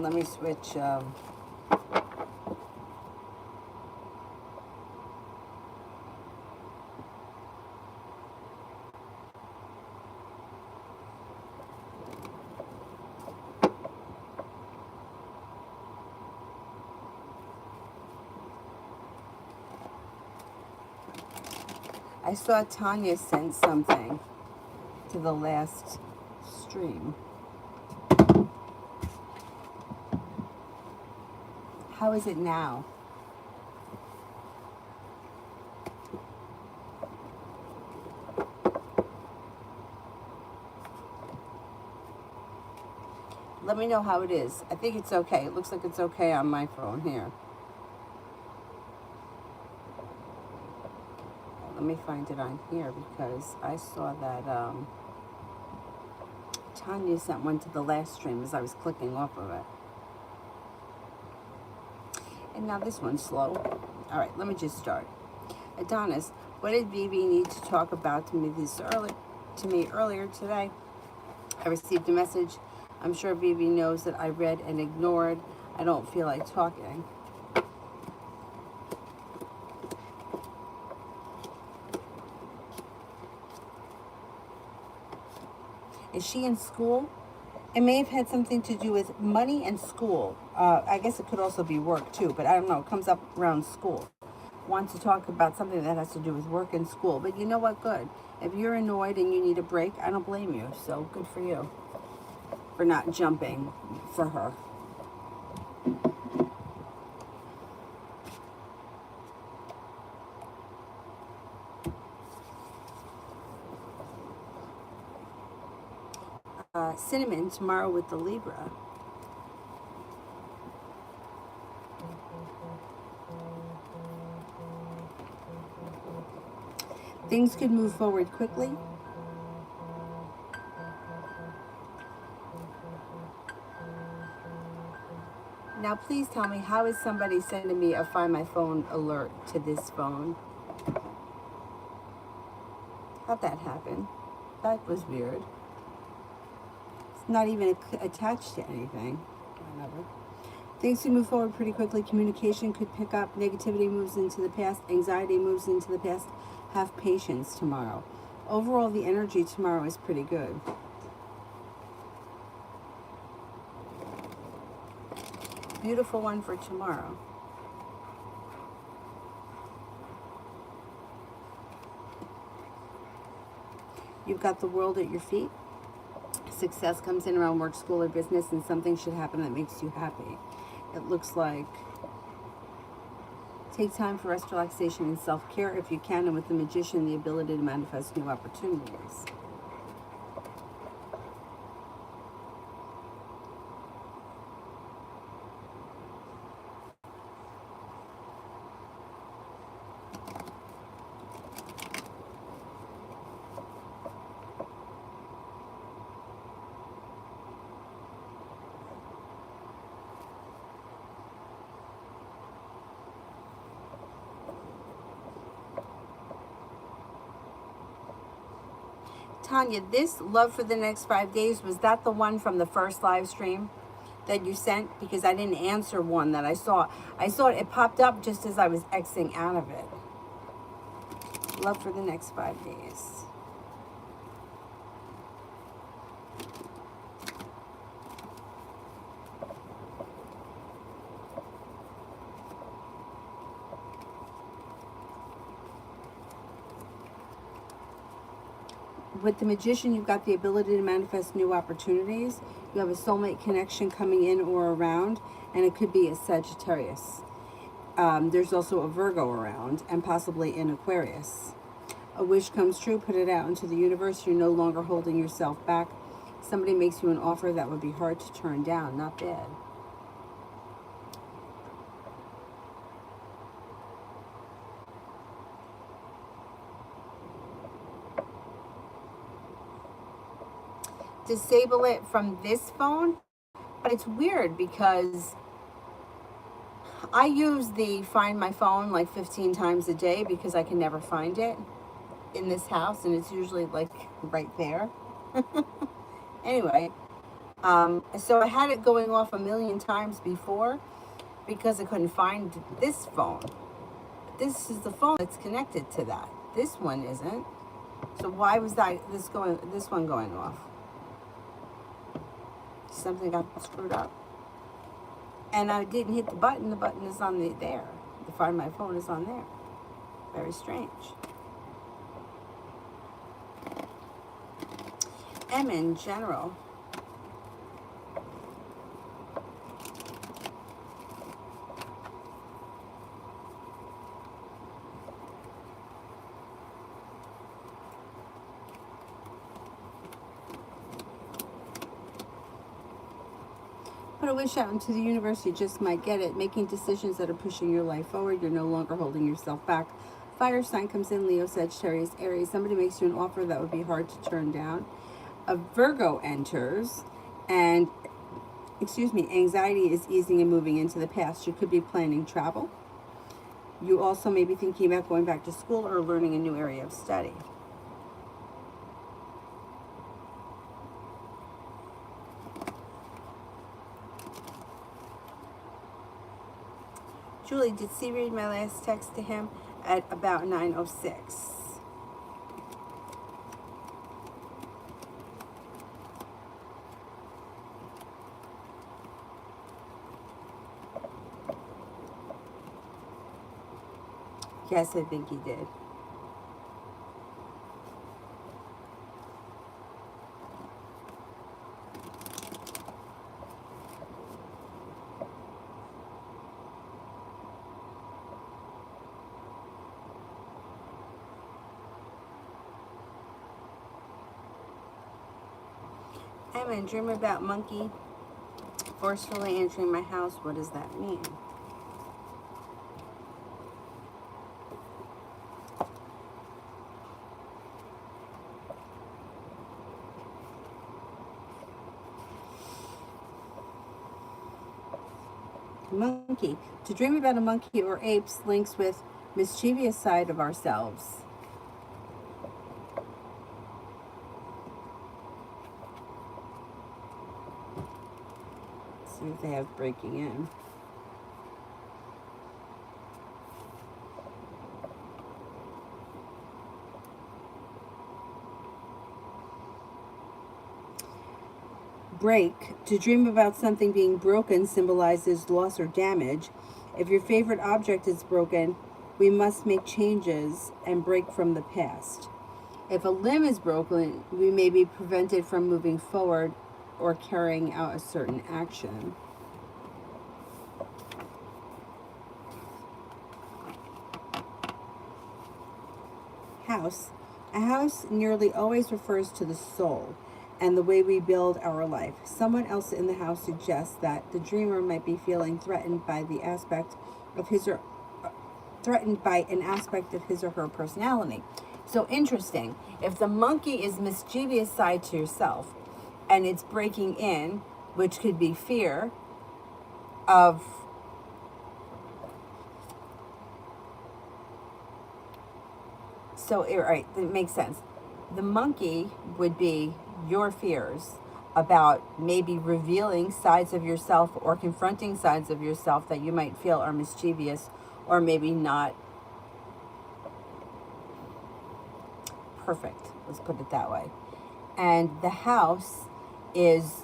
Let me switch. I saw Tanya sent something to the last stream. How is it now? Let me know how it is. I think it's okay. It looks like it's okay on my phone here. Let me find it on here because I saw that Tanya sent one to the last stream as I was clicking off of it. And now this one's slow. All right, let me just start. Adonis, what did Vivi need to talk about to me earlier today? I received a message. I'm sure Vivi knows that I read and ignored. I don't feel like talking. Is she in school? It may have had something to do with money and school. I guess it could also be work too, but I don't know. It comes up around school. Want to talk about something that has to do with work and school. But you know what? Good. If you're annoyed and you need a break, I don't blame you. So good for you for not jumping for her. Cinnamon tomorrow with the Libra. Things could move forward quickly. Now please tell me, how is somebody sending me a Find My Phone alert to this phone? How'd that happen? That was weird. It's not even attached to anything. Whatever. Things can move forward pretty quickly. Communication could pick up. Negativity moves into the past. Anxiety moves into the past. Have patience tomorrow. Overall, the energy tomorrow is pretty good. Beautiful one for tomorrow. You've got the world at your feet. Success comes in around work, school, or business, and something should happen that makes you happy. It looks like take time for rest, relaxation, and self-care if you can, and with the Magician, the ability to manifest new opportunities. Tanya, this love for the next 5 days, was that the one from the first live stream that you sent? Because I didn't answer one that I saw. I saw it popped up just as I was Xing out of it. Love for the next 5 days. With the Magician, you've got the ability to manifest new opportunities. You have a soulmate connection coming in or around, and it could be a Sagittarius. There's also a Virgo around, and possibly an Aquarius. A wish comes true, put it out into the universe. You're no longer holding yourself back. Somebody makes you an offer that would be hard to turn down. Not bad. Disable it from this phone, but it's weird because I use the Find My Phone like 15 times a day because I can never find it in this house, and it's usually like right there. Anyway, So I had it going off a million times before because I couldn't find this phone. This is the phone that's connected to that. This one isn't. So why was this one going off? Something got screwed up. And I didn't hit the button. The button is on there. The Find My Phone is on there. Very strange. M in general. Put a wish out into the universe, you just might get it. Making decisions that are pushing your life forward. You're no longer holding yourself back. Fire sign comes in, Leo, Sagittarius, Aries. Somebody makes you an offer that would be hard to turn down. A Virgo enters, and, anxiety is easing and moving into the past. You could be planning travel. You also may be thinking about going back to school or learning a new area of study. Julie, did C read my last text to him at about 9:06? Yes, I think he did. I'm in dream about monkey forcefully entering my house. What does that mean? Monkey. To dream about a monkey or apes links with mischievous side of ourselves. See if they have breaking in. Break. To dream about something being broken symbolizes loss or damage. If your favorite object is broken, we must make changes and break from the past. If a limb is broken, we may be prevented from moving forward or carrying out a certain action. House. A house nearly always refers to the soul and the way we build our life. Someone else in the house suggests that the dreamer might be feeling threatened by an aspect of his or her personality. So interesting. If the monkey is mischievous side to yourself and it's breaking in, which could be fear of right, that makes sense. The monkey would be your fears about maybe revealing sides of yourself or confronting sides of yourself that you might feel are mischievous or maybe not perfect. Let's put it that way. And the house is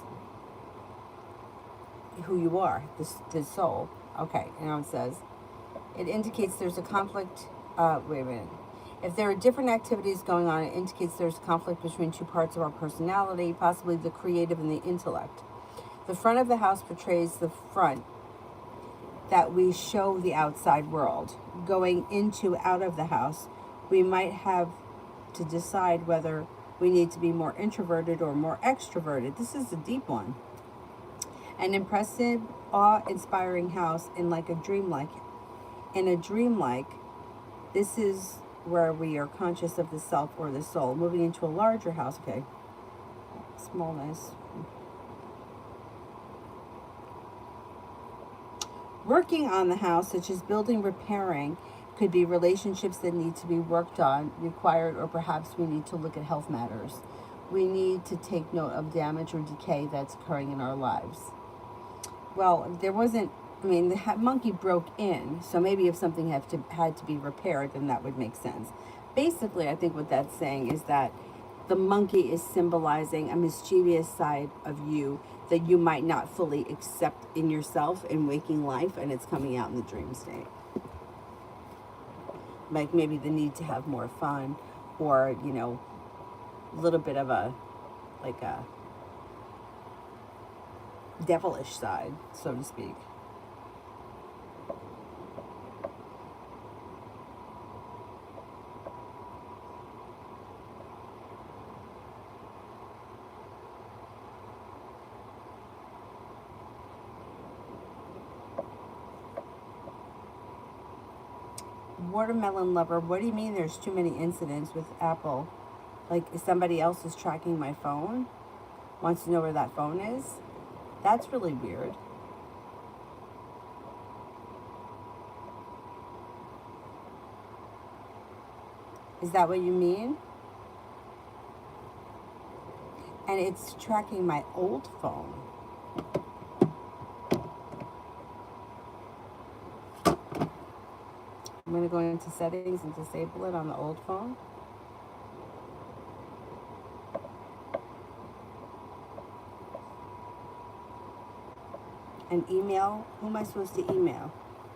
who you are, the soul. Okay, now it says, it indicates there's a conflict. Wait a minute. If there are different activities going on, it indicates there's conflict between two parts of our personality, possibly the creative and the intellect. The front of the house portrays the front that we show the outside world. Going out of the house, we might have to decide whether we need to be more introverted or more extroverted. This is a deep one. An impressive, awe-inspiring house in a dreamlike. This is where we are conscious of the self or the soul. Moving into a larger house, okay. Smallness. Working on the house, such as building, repairing, could be relationships that need to be worked on, required, or perhaps we need to look at health matters. we need to take note of damage or decay that's occurring in our lives. Well, there wasn't, I mean, the monkey broke in, so maybe if something had to be repaired, then that would make sense. Basically, I think what that's saying is that the monkey is symbolizing a mischievous side of you that you might not fully accept in yourself in waking life, and it's coming out in the dream state. Like maybe the need to have more fun, or, you know, a little bit of a, like a devilish side, so to speak. Watermelon lover, what do you mean there's too many incidents with Apple? Like, if somebody else is tracking my phone, wants to know where that phone is? That's really weird. Is that what you mean? And it's tracking my old phone. I'm going to go into settings and disable it on the old phone. And email, who am I supposed to email?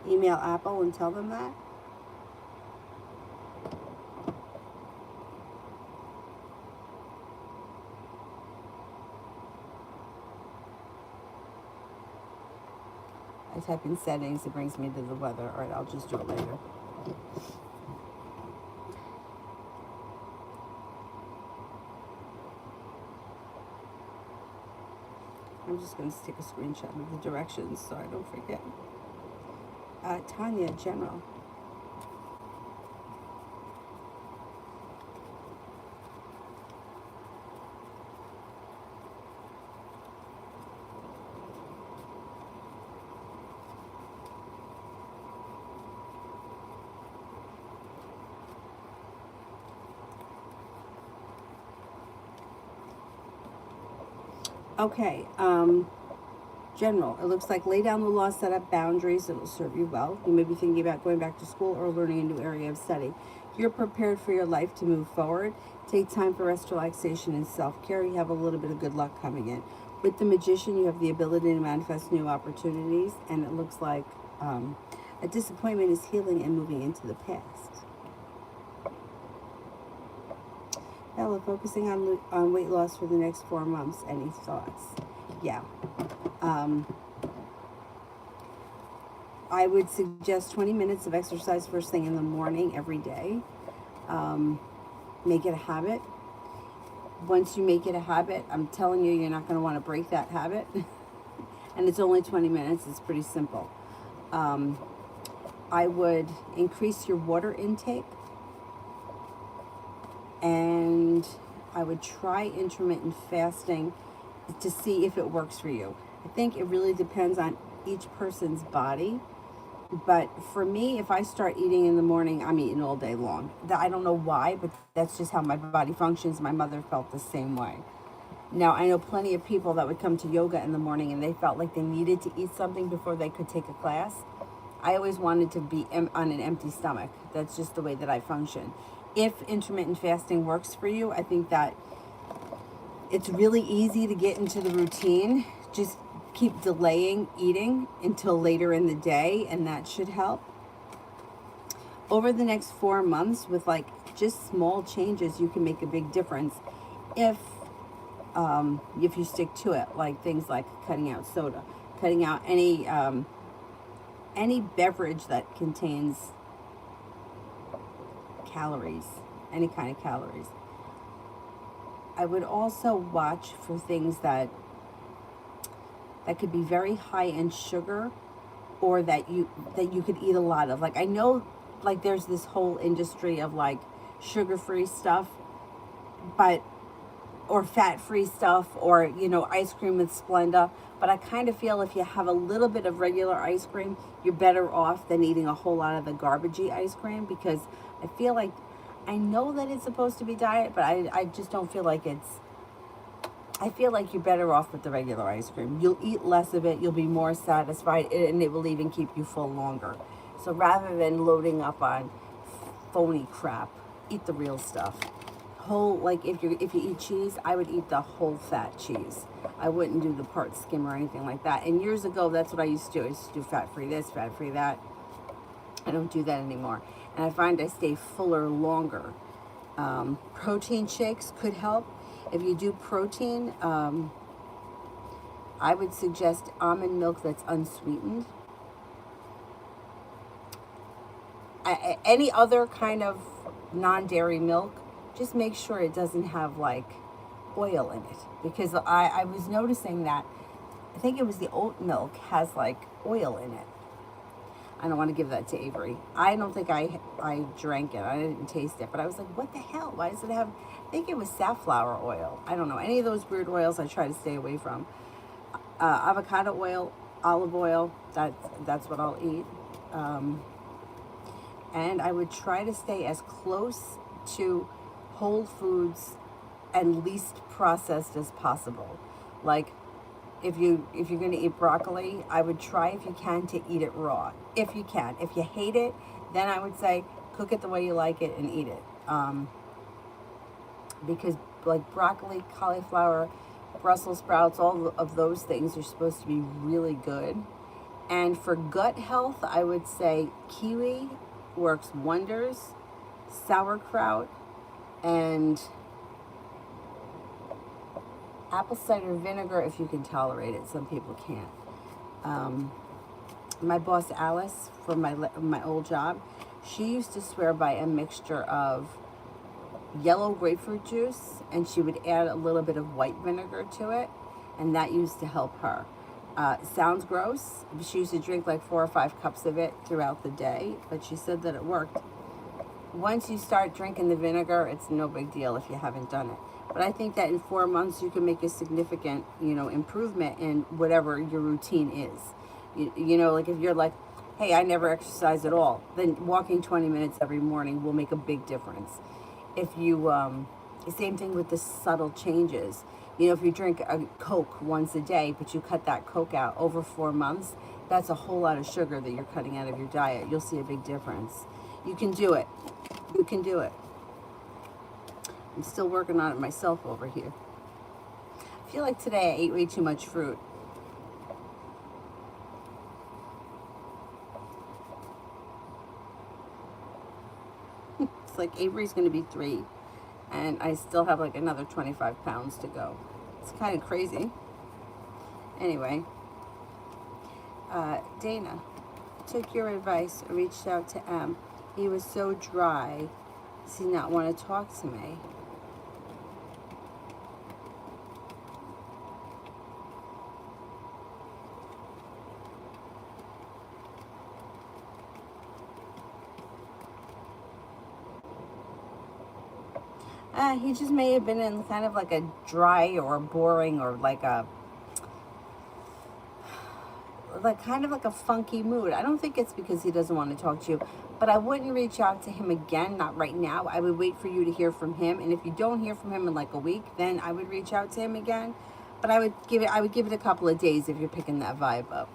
Email Apple and tell them that? I type in settings, it brings me to the weather. All right, I'll just do it later. I'm just going to take a screenshot of the directions so I don't forget. Tanya, General. Okay, General, it looks like lay down the law, set up boundaries that will serve you well. You may be thinking about going back to school or learning a new area of study. You're prepared for your life to move forward. Take time for rest, relaxation, and self-care. You have a little bit of good luck coming in. With the Magician, you have the ability to manifest new opportunities, and it looks like a disappointment is healing and moving into the past. Ella, focusing on weight loss for the next 4 months. Any thoughts? Yeah. I would suggest 20 minutes of exercise first thing in the morning every day. Make it a habit. Once you make it a habit, I'm telling you, you're not going to want to break that habit. And it's only 20 minutes. It's pretty simple. I would increase your water intake. And I would try intermittent fasting to see if it works for you. I think it really depends on each person's body. But for me, if I start eating in the morning, I'm eating all day long. I don't know why, but that's just how my body functions. My mother felt the same way. Now, I know plenty of people that would come to yoga in the morning and they felt like they needed to eat something before they could take a class. I always wanted to be on an empty stomach. That's just the way that I function. If intermittent fasting works for you, I think that it's really easy to get into the routine. Just keep delaying eating until later in the day, and that should help. Over the next 4 months, with like just small changes, you can make a big difference if you stick to it. Like things like cutting out soda, cutting out any beverage that contains calories, any kind of calories. I would also watch for things that could be very high in sugar, or that you could eat a lot of. Like I know, like there's this whole industry of like sugar-free stuff, or fat-free stuff, or you know, ice cream with Splenda. But I kind of feel if you have a little bit of regular ice cream, you're better off than eating a whole lot of the garbagey ice cream, because I feel like, I know that it's supposed to be diet, but I just don't feel like it's I feel like you're better off with the regular ice cream. You'll eat less of it, you'll be more satisfied, and it will even keep you full longer. So rather than loading up on phony crap, eat the real stuff. Whole, like if you eat cheese, I would eat the whole fat cheese. I wouldn't do the part skim or anything like that. And years ago, that's what I used to do. I used to do fat-free this, fat-free that. I don't do that anymore. And I find I stay fuller longer. Protein shakes could help. If you do protein, I would suggest almond milk that's unsweetened. Any other kind of non-dairy milk, just make sure it doesn't have like oil in it. Because I was noticing that, I think it was the oat milk has like oil in it. I don't want to give that to Avery. I don't think I drank it. I didn't taste it. But I was like, what the hell? Why does it have... I think it was safflower oil. I don't know. Any of those weird oils I try to stay away from. Avocado oil, olive oil, that's what I'll eat. And I would try to stay as close to whole foods and least processed as possible. Like, if you're going to eat broccoli, I would try, if you can, to eat it raw. If you can. If you hate it, then I would say cook it the way you like it and eat it. Because like broccoli, cauliflower, Brussels sprouts, all of those things are supposed to be really good. And for gut health, I would say kiwi works wonders, sauerkraut, and apple cider vinegar if you can tolerate it. Some people can't. My boss Alice from my old job, she used to swear by a mixture of yellow grapefruit juice, and she would add a little bit of white vinegar to it, and that used to help her. Sounds gross. She used to drink like 4 or 5 cups of it throughout the day, but she said that it worked. Once you start drinking the vinegar, it's no big deal if you haven't done it. But I think that in 4 months you can make a significant, improvement in whatever your routine is. You know, like if you're like, hey, I never exercise at all, then walking 20 minutes every morning will make a big difference. If you, same thing with the subtle changes. You know, if you drink a Coke once a day, but you cut that Coke out over 4 months, that's a whole lot of sugar that you're cutting out of your diet. You'll see a big difference. You can do it. You can do it. I'm still working on it myself over here. I feel like today I ate way too much fruit. It's like Avery's going to be 3. And I still have like another 25 pounds to go. It's kind of crazy. Anyway, Dana took your advice, reached out to M. He was so dry. Does he not want to talk to me? He just may have been in kind of like a dry or boring or like kind of like a funky mood. I don't think it's because he doesn't want to talk to you, but I wouldn't reach out to him again, not right now. I would wait for you to hear from him, and if you don't hear from him in like a week, then I would reach out to him again. But I would give it a couple of days if you're picking that vibe up.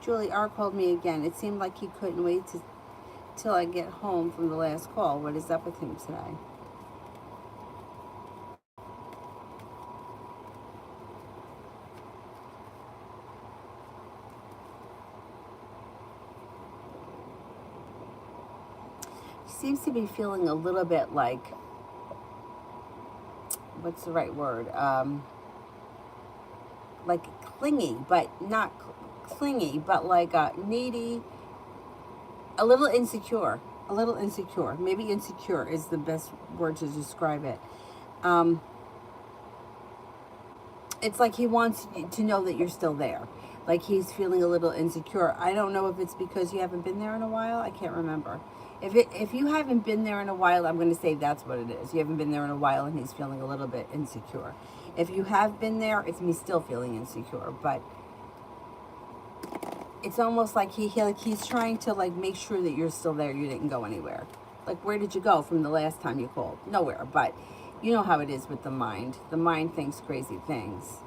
Julie R. called me again. It seemed like he couldn't wait till I get home from the last call. What is up with him today? He seems to be feeling a little bit like, what's the right word? Like clingy, but not clingy, but like needy, a little insecure, maybe insecure is the best word to describe it. It's like he wants you to know that you're still there, like he's feeling a little insecure. I don't know if it's because you haven't been there in a while. I can't remember. If you haven't been there in a while, I'm going to say that's what it is. You haven't been there in a while and he's feeling a little bit insecure. If you have been there, it's me still feeling insecure, but it's almost like he's trying to like make sure that you're still there. You didn't go anywhere. Like, where did you go from the last time you called? Nowhere. But you know how it is with the mind. The mind thinks crazy things.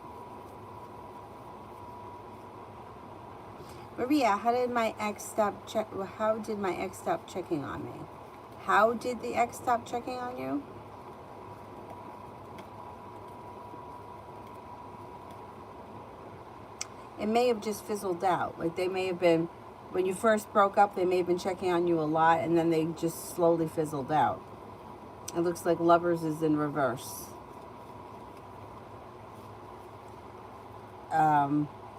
Maria, how did my ex stop check? How did my ex stop checking on me? How did the ex stop checking on you? It may have just fizzled out. Like, they may have been, when you first broke up, they may have been checking on you a lot, and then they just slowly fizzled out. It looks like Lovers is in reverse.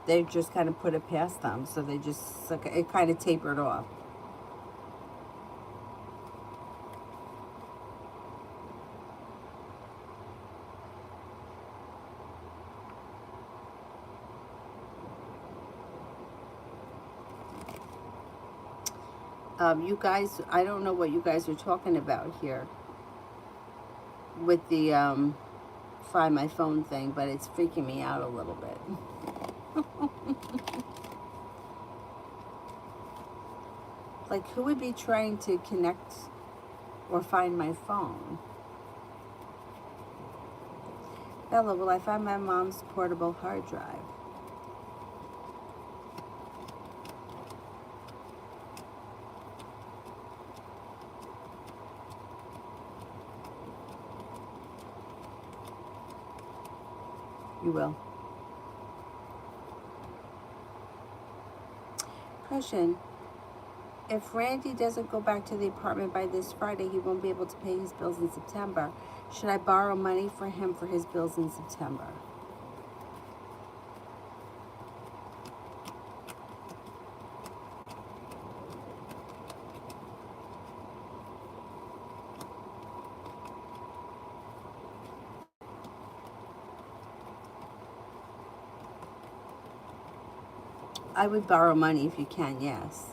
They just kind of put it past them, so they just, like, it kind of tapered off. You guys, I don't know what you guys are talking about here with the Find My Phone thing, but it's freaking me out a little bit. Like, who would be trying to connect or find my phone? Bella, will I find my mom's portable hard drive? You will. Question. If Randy doesn't go back to the apartment by this Friday, he won't be able to pay his bills in September. Should I borrow money for him for his bills in September? I would borrow money if you can, yes.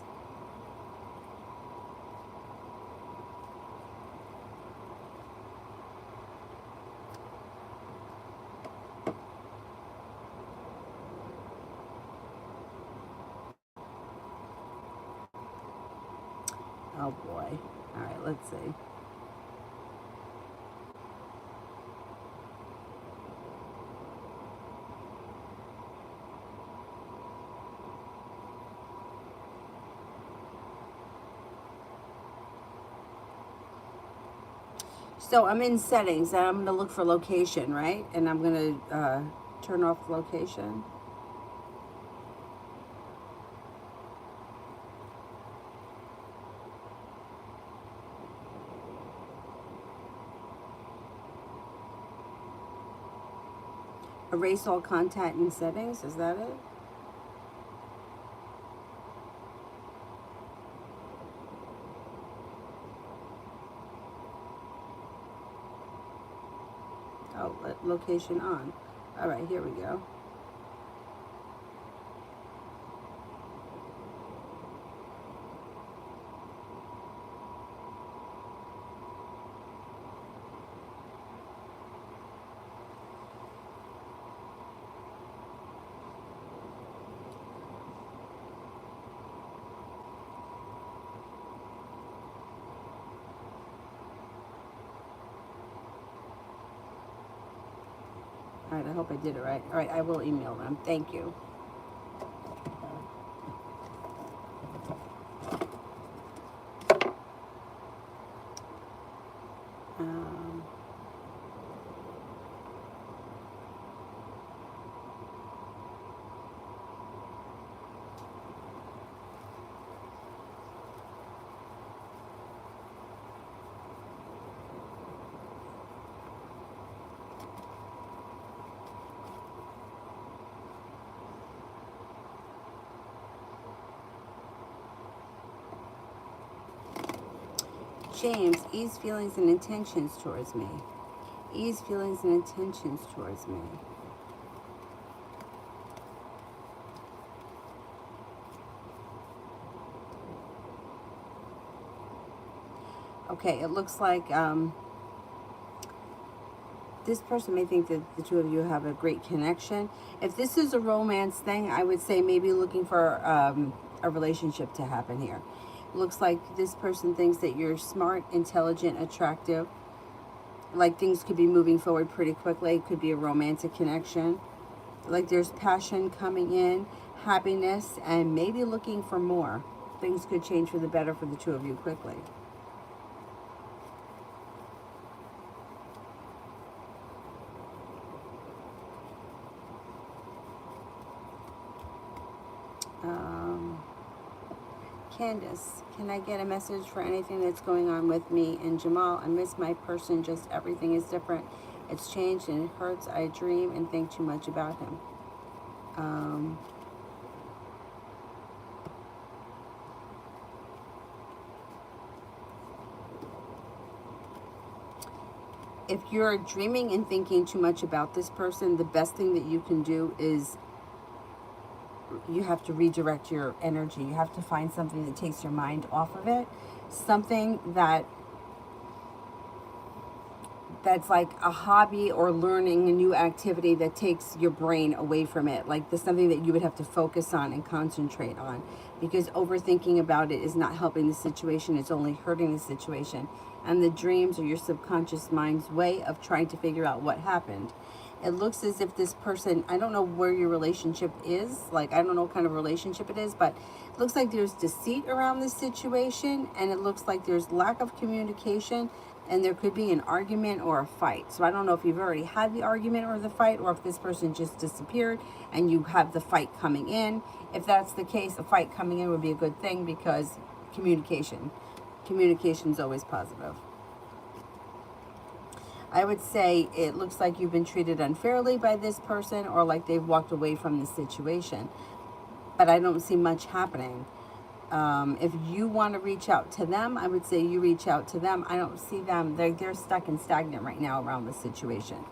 Oh boy. All right, let's see. So I'm in settings and I'm going to look for location, right? And I'm going to turn off location. Erase all contact in settings, is that it? Oh, location on. All right, here we go. All right, I hope I did it right. All right, I will email them. Thank you. James, ease feelings and intentions towards me. Ease feelings and intentions towards me. Okay, it looks like this person may think that the two of you have a great connection. If this is a romance thing, I would say maybe looking for a relationship to happen here. Looks like this person thinks that you're smart, intelligent, attractive. Like things could be moving forward pretty quickly. It could be a romantic connection. Like there's passion coming in, happiness, and maybe looking for more. Things could change for the better for the two of you quickly. Candace, can I get a message for anything that's going on with me and Jamal? I miss my person, just everything is different. It's changed and it hurts. I dream and think too much about him. If you're dreaming and thinking too much about this person, the best thing that you can do is you have to redirect your energy. You have to find something that takes your mind off of it. Something that's like a hobby or learning a new activity that takes your brain away from it. Like there's something that you would have to focus on and concentrate on, because overthinking about it is not helping the situation. It's only hurting the situation. And the dreams are your subconscious mind's way of trying to figure out what happened. It looks as if this person, I don't know where your relationship is. Like, I don't know what kind of relationship it is, but it looks like there's deceit around this situation. And it looks like there's lack of communication. And there could be an argument or a fight. So I don't know if you've already had the argument or the fight, or if this person just disappeared and you have the fight coming in. If that's the case, a fight coming in would be a good thing, because communication is always positive. I would say it looks like you've been treated unfairly by this person, or like they've walked away from the situation. But I don't see much happening. If you want to reach out to them, I would say you reach out to them. I don't see them. They're stuck and stagnant right now around the situation.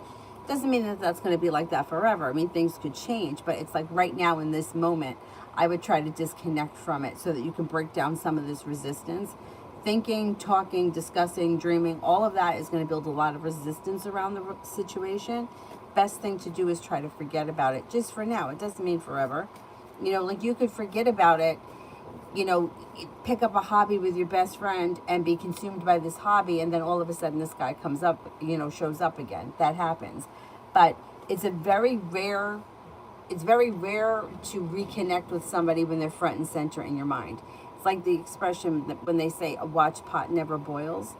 Doesn't mean that that's going to be like that forever. I mean, things could change, but it's like right now in this moment, I would try to disconnect from it so that you can break down some of this resistance. Thinking, talking, discussing, dreaming, all of that is going to build a lot of resistance around the situation. Best thing to do is try to forget about it just for now. It doesn't mean forever. You know, like you could forget about it, you know, pick up a hobby with your best friend and be consumed by this hobby, and then all of a sudden this guy comes up, you know, shows up again. That happens. But it's very rare to reconnect with somebody when they're front and center in your mind. Like the expression that when they say a watch pot never boils.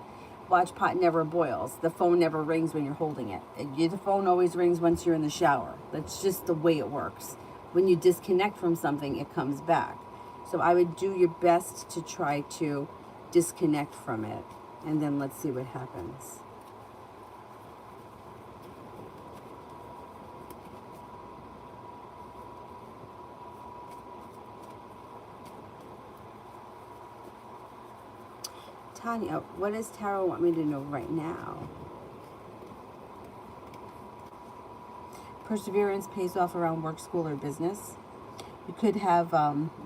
Watch pot never boils. The phone never rings when you're holding it. The phone always rings once you're in the shower. That's just the way it works. When you disconnect from something, it comes back. So I would do your best to try to disconnect from it, and then let's see what happens. Tanya, what does Tarot want me to know right now? Perseverance pays off around work, school, or business. You could have,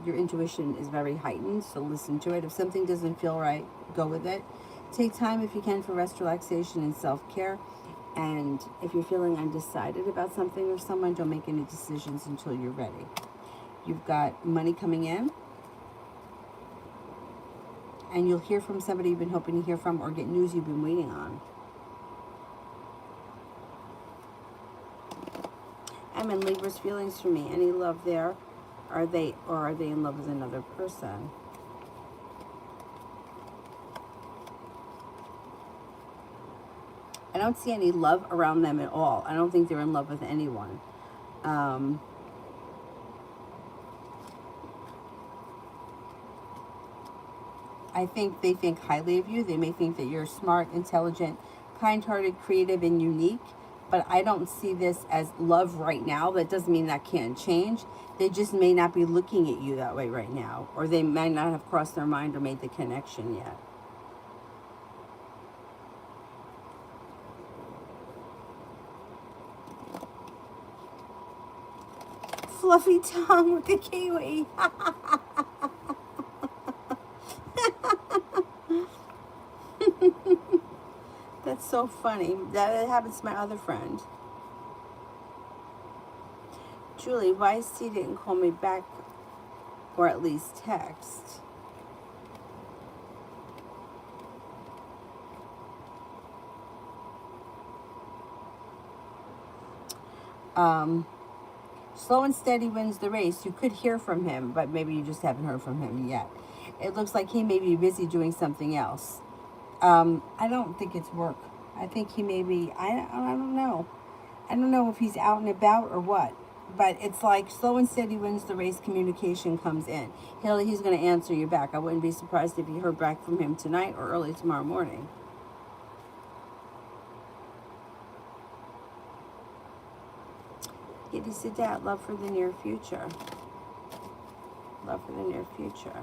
your intuition is very heightened, so listen to it. If something doesn't feel right, go with it. Take time if you can for rest, relaxation, and self-care. And if you're feeling undecided about something or someone, don't make any decisions until you're ready. You've got money coming in. And you'll hear from somebody you've been hoping to hear from, or get news you've been waiting on. I'm in Libra's feelings for me. Any love there? Are they in love with another person? I don't see any love around them at all. I don't think they're in love with anyone. I think they think highly of you. They may think that you're smart, intelligent, kind-hearted, creative, and unique. But I don't see this as love right now. That doesn't mean that can't change. They just may not be looking at you that way right now. Or they might not have crossed their mind or made the connection yet. Fluffy tongue with the kiwi. That's so funny. That happens to my other friend. Julie, why C didn't call me back or at least text? Slow and steady wins the race. You could hear from him, but maybe you just haven't heard from him yet. It looks like he may be busy doing something else. I don't think it's work. I think he may be, I don't know. I don't know if he's out and about or what. But it's like slow and steady wins the race. Communication comes in. He's going to answer you back. I wouldn't be surprised if you heard back from him tonight or early tomorrow morning. Giddy Sadat, love for the near future. Love for the near future.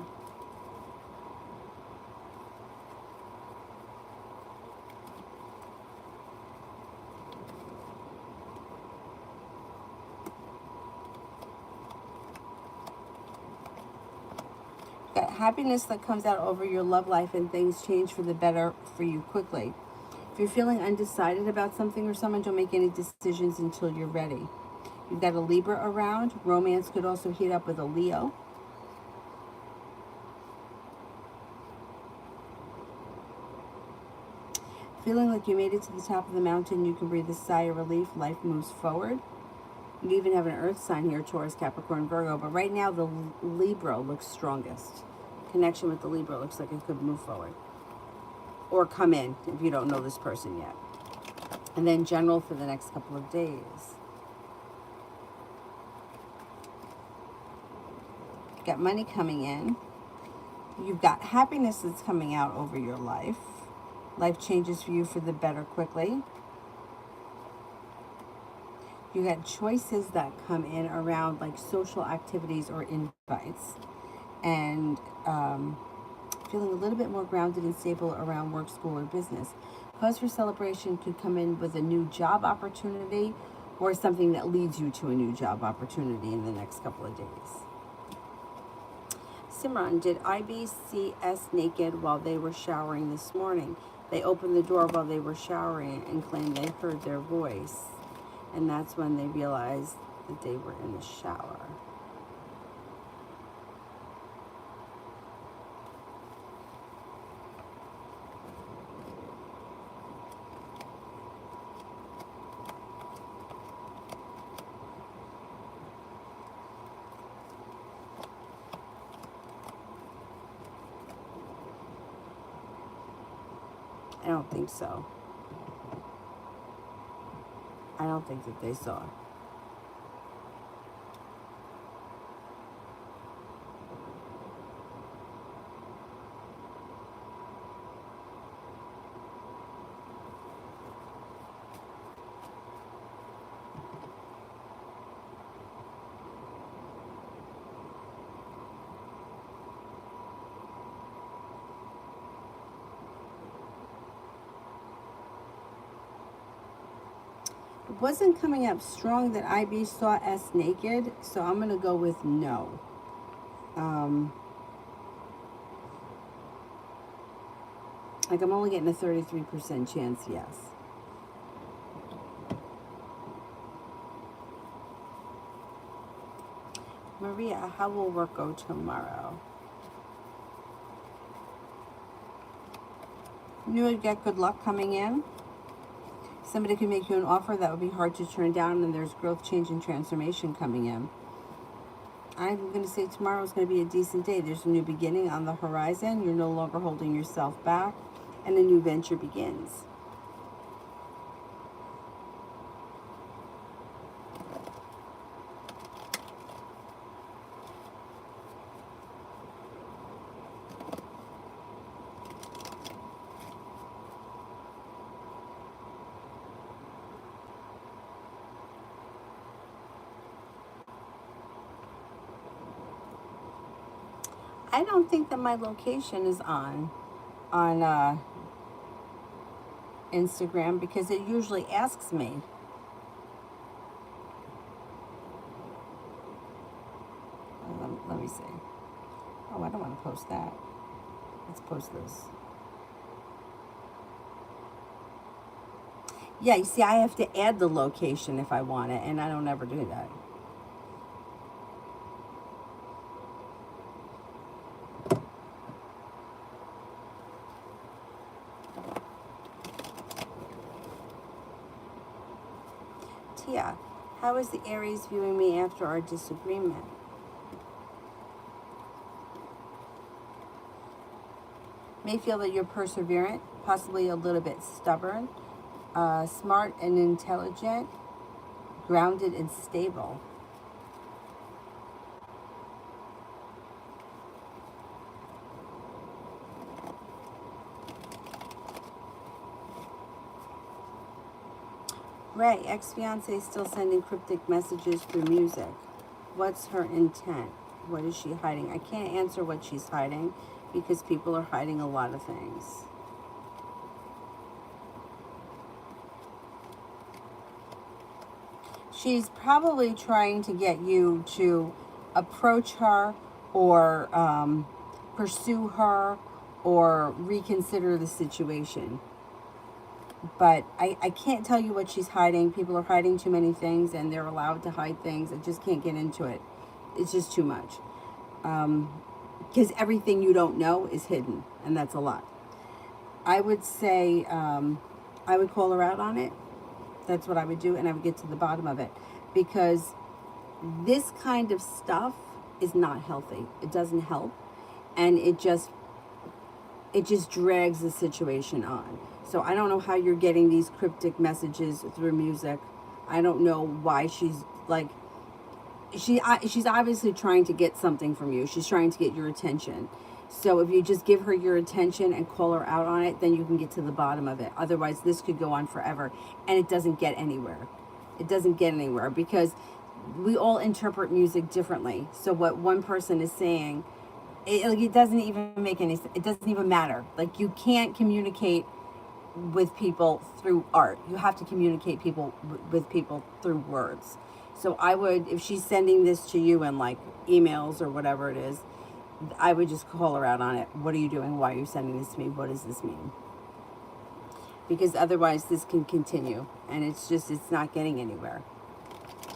Got happiness that comes out over your love life and things change for the better for you quickly. If you're feeling undecided about something or someone, don't make any decisions until you're ready. You've got a Libra around. Romance could also heat up with a Leo. Feeling like you made it to the top of the mountain, you can breathe a sigh of relief. Life moves forward. You even have an earth sign here, Taurus, Capricorn, Virgo. But right now, the Libra looks strongest. Connection with the Libra looks like it could move forward. Or come in if you don't know this person yet. And then general for the next couple of days. You've got money coming in. You've got happiness that's coming out over your life. Life changes for you for the better quickly. You got choices that come in around like social activities or invites. And feeling a little bit more grounded and stable around work, school, or business. Cause for celebration could come in with a new job opportunity or something that leads you to a new job opportunity in the next couple of days. Simran, did IB see S naked while they were showering this morning? They opened the door while they were showering and claimed they heard their voice. And that's when they realized that they were in the shower. I don't think so. I don't think that they saw it. It wasn't coming up strong that IB saw S naked, so I'm going to go with no. Like I'm only getting a 33% chance yes. Maria, how will work go tomorrow? You would get good luck coming in. Somebody could make you an offer that would be hard to turn down, and there's growth, change, and transformation coming in. I'm going to say tomorrow is going to be a decent day. There's a new beginning on the horizon. You're no longer holding yourself back, and a new venture begins. I don't think that my location is on Instagram because it usually asks me. Let me see. Oh, I don't want to post that. Let's post this. Yeah, you see, I have to add the location if I want it, and I don't ever do that. Tia, how is the Aries viewing me after our disagreement? May feel that you're perseverant, possibly a little bit stubborn, smart and intelligent, grounded and stable. Ray, ex-fiance is still sending cryptic messages through music. What's her intent? What is she hiding? I can't answer what she's hiding because people are hiding a lot of things. She's probably trying to get you to approach her or pursue her or reconsider the situation. But I can't tell you what she's hiding. People are hiding too many things, and they're allowed to hide things. I just can't get into it. It's just too much. Because everything you don't know is hidden, and that's a lot. I would say I would call her out on it. That's what I would do, and I would get to the bottom of it. Because this kind of stuff is not healthy. It doesn't help, and it just drags the situation on. So I don't know how you're getting these cryptic messages through music. I don't know why she's like, she's obviously trying to get something from you. She's trying to get your attention. So if you just give her your attention and call her out on it, then you can get to the bottom of it. Otherwise, this could go on forever, and it doesn't get anywhere. It doesn't get anywhere because we all interpret music differently. So what one person is saying, it doesn't even make any sense. It doesn't even matter. Like, you can't communicate with people through art. You have to communicate with people through words. So I would, if she's sending this to you in like emails or whatever it is, I would just call her out on it. What are you doing? Why are you sending this to me? What does this mean? Because otherwise this can continue, and it's not getting anywhere.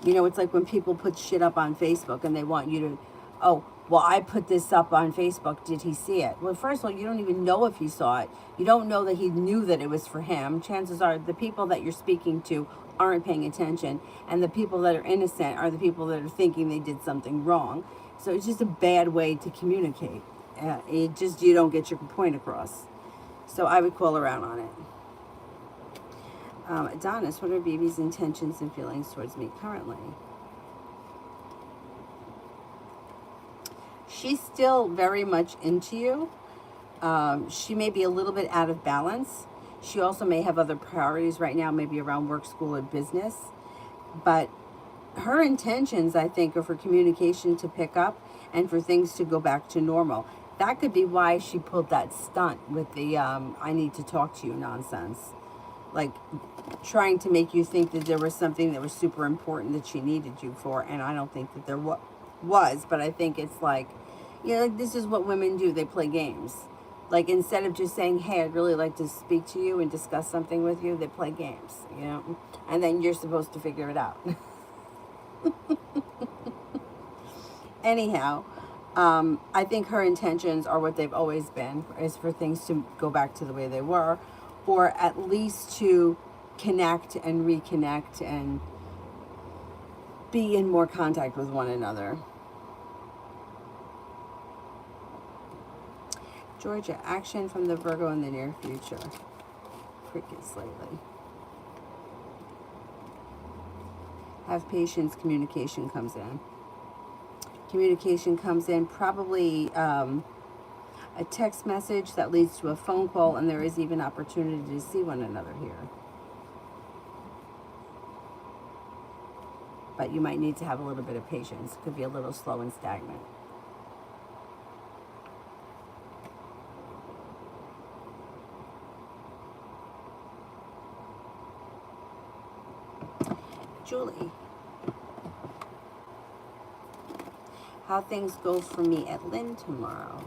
You know, it's like when people put shit up on Facebook and they want you to, oh, well, I put this up on Facebook. Did he see it? Well, first of all, you don't even know if he saw it. You don't know that he knew that it was for him. Chances are the people that you're speaking to aren't paying attention. And the people that are innocent are the people that are thinking they did something wrong. So it's just a bad way to communicate. You don't get your point across. So I would call her out on it. Adonis, what are BB's intentions and feelings towards me currently? She's still very much into you. She may be a little bit out of balance. She also may have other priorities right now, maybe around work, school, or business. But her intentions, I think, are for communication to pick up and for things to go back to normal. That could be why she pulled that stunt with the I need to talk to you nonsense. Like, trying to make you think that there was something that was super important that she needed you for. And I don't think that there was, but I think it's like, you know, like, this is what women do. They play games. Like, instead of just saying, hey, I'd really like to speak to you and discuss something with you, they play games, you know, and then you're supposed to figure it out. Anyhow, I think her intentions are what they've always been, is for things to go back to the way they were, or at least to connect and reconnect and be in more contact with one another. Georgia, action from the Virgo in the near future. Crickets lately. Have patience, communication comes in. Communication comes in, probably a text message that leads to a phone call, and there is even opportunity to see one another here. But you might need to have a little bit of patience. It could be a little slow and stagnant. Julie, how things go for me at Lynn tomorrow.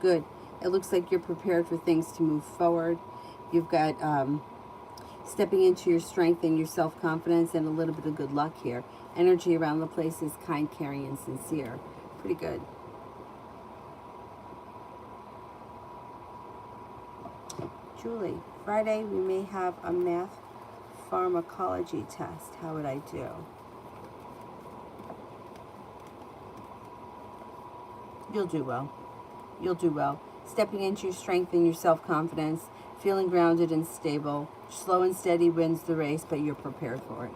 Good. It looks like you're prepared for things to move forward. You've got stepping into your strength and your self-confidence and a little bit of good luck here. Energy around the place is kind, caring, and sincere. Pretty good. Julie, Friday we may have a math pharmacology test. How would I do? You'll do well. You'll do well. Stepping into your strength and your self-confidence, feeling grounded and stable. Slow and steady wins the race, but you're prepared for it.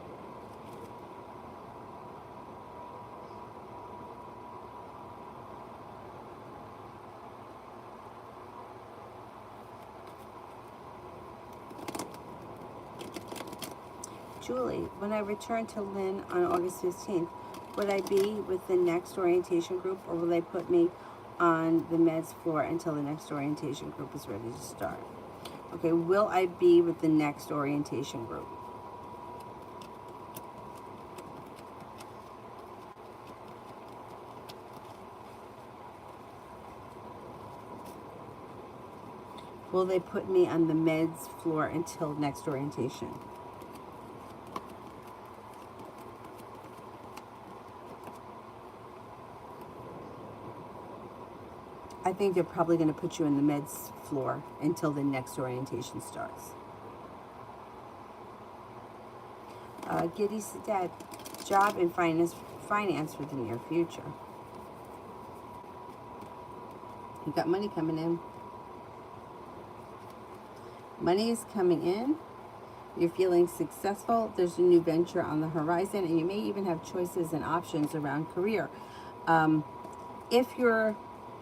Julie, when I return to Lynn on August 15th, would I be with the next orientation group, or will they put me on the meds floor until the next orientation group is ready to start? Okay, will I be with the next orientation group? Will they put me on the meds floor until next orientation? I think they're probably going to put you in the meds floor until the next orientation starts. Giddy Sadat, job and finance for the near future. You got money coming in. Money is coming in. You're feeling successful. There's a new venture on the horizon, and you may even have choices and options around career. If you're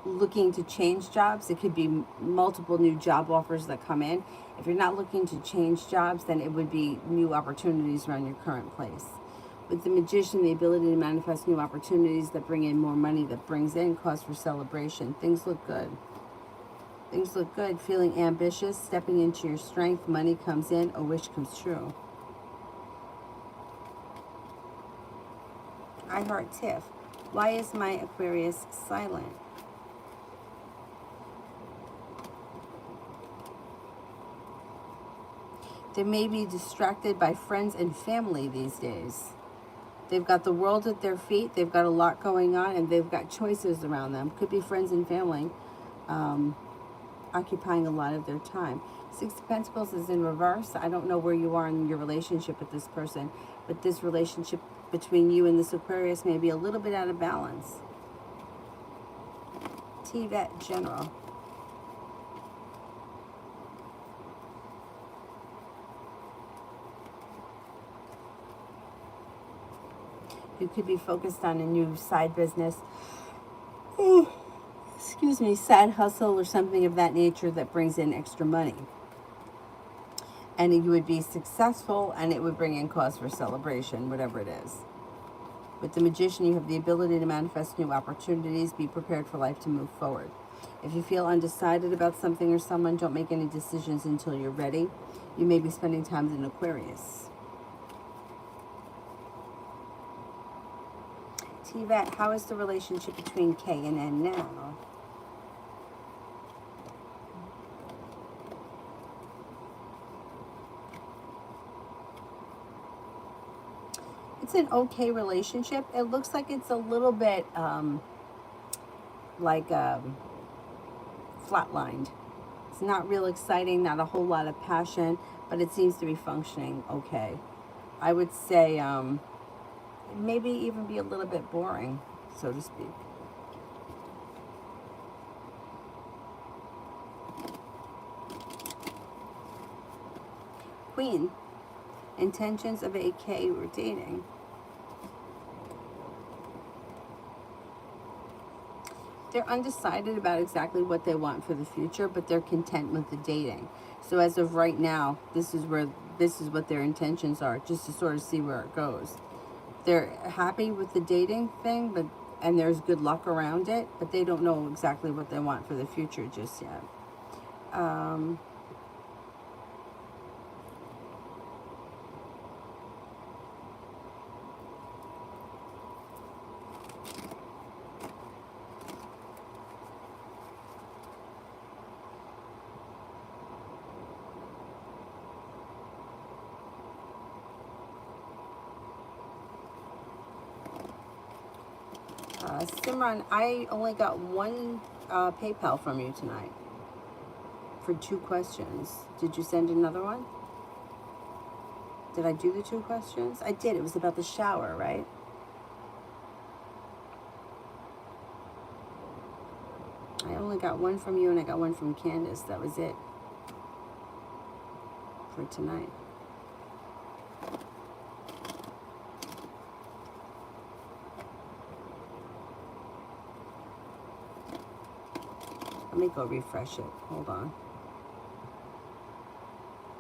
looking to change jobs, it could be multiple new job offers that come in. If you're not looking to change jobs, then it would be new opportunities around your current place. With the Magician, the ability to manifest new opportunities that bring in more money, that brings in cause for celebration. Things look good. Things look good. Feeling ambitious, stepping into your strength, money comes in, a wish comes true. I heart Tiff. Why is my Aquarius silent? They may be distracted by friends and family these days. They've got the world at their feet. They've got a lot going on, and they've got choices around them. Could be friends and family occupying a lot of their time. Six of Pentacles is in reverse. I don't know where you are in your relationship with this person, but this relationship between you and this Aquarius may be a little bit out of balance. T-Vet General. You could be focused on a new side business. Excuse me, side hustle or something of that nature that brings in extra money. And you would be successful, and it would bring in cause for celebration, whatever it is. With the Magician, you have the ability to manifest new opportunities. Be prepared for life to move forward. If you feel undecided about something or someone, don't make any decisions until you're ready. You may be spending time in Aquarius. T-Vet, how is the relationship between K and N now? It's an okay relationship. It looks like it's a little bit flatlined. It's not real exciting, not a whole lot of passion, but it seems to be functioning okay. I would say maybe even be a little bit boring, so to speak. Queen, intentions of AK or dating. They're undecided about exactly what they want for the future, but they're content with the dating. So as of right now, this is what their intentions are, just to sort of see where it goes. They're happy with the dating thing, and there's good luck around it, but they don't know exactly what they want for the future just yet. Simran, I only got one PayPal from you tonight for 2 questions. Did you send another one? Did I do the 2 questions? I did. It was about the shower, right? I only got one from you and I got one from Candace. That was it for tonight. Let me go refresh it. Hold on.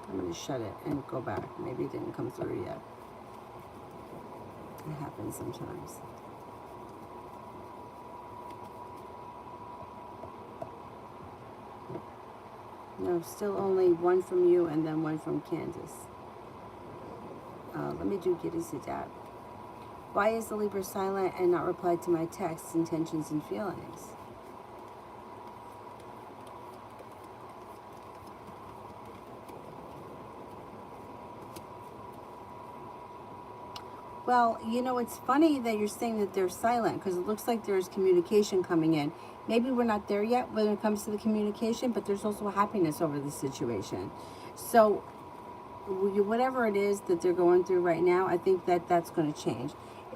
I'm going to shut it and go back. Maybe it didn't come through yet. It happens sometimes. No, still only one from you and then one from Candace. Let me do Giddy Sadat. Why is the Libra silent and not replied to my texts, intentions, and feelings? Well, you know, it's funny that you're saying that they're silent because it looks like there's communication coming in. Maybe we're not there yet when it comes to the communication, but there's also happiness over the situation. So whatever it is that they're going through right now, I think that that's going to change.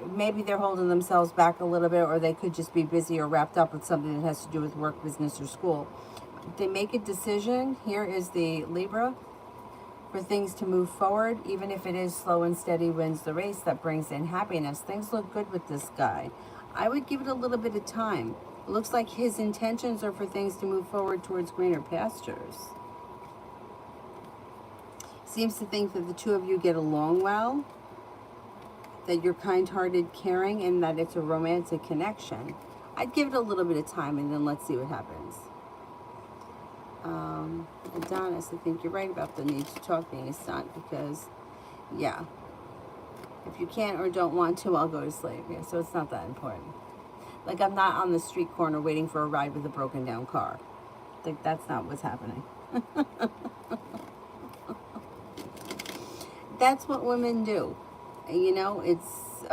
Maybe they're holding themselves back a little bit, or they could just be busy or wrapped up with something that has to do with work, business, or school. If they make a decision, here is the Libra, for things to move forward, even if it is slow and steady wins the race, that brings in happiness. Things look good with this guy. I would give it a little bit of time. It looks like his intentions are for things to move forward towards greener pastures. Seems to think that the 2 of you get along well, that you're kind-hearted, caring, and that it's a romantic connection. I'd give it a little bit of time and then let's see what happens. Adonis, I think you're right about the need to talk being a stunt because, yeah, if you can't or don't want to, I'll go to sleep. Yeah, so it's not that important. Like, I'm not on the street corner waiting for a ride with a broken down car. Like, that's not what's happening. That's what women do. You know, it's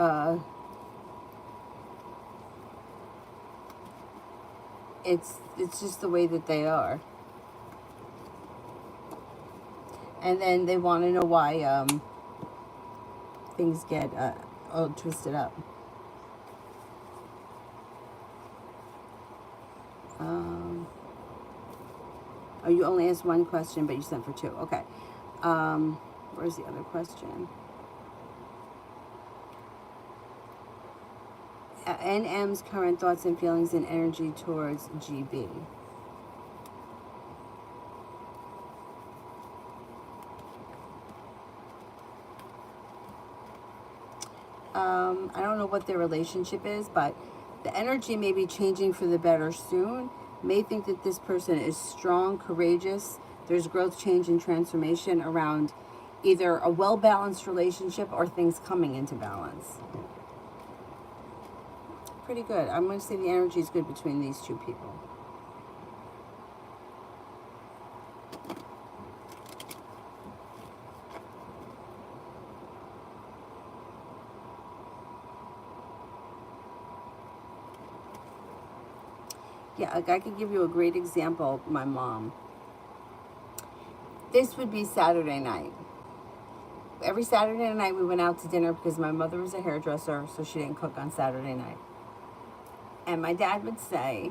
just the way that they are. And then they want to know why things get all twisted up. Oh, you only asked one question, but you sent for 2. Okay. Where's the other question? NM's current thoughts and feelings and energy towards GB. I don't know what their relationship is, but the energy may be changing for the better soon. May think that this person is strong, courageous. There's growth, change, and transformation around either a well-balanced relationship or things coming into balance. Pretty good. I'm going to say the energy is good between these 2 people. Yeah, like I could give you a great example. My mom. This would be Saturday night. Every Saturday night we went out to dinner because my mother was a hairdresser, so she didn't cook on Saturday night. And my dad would say,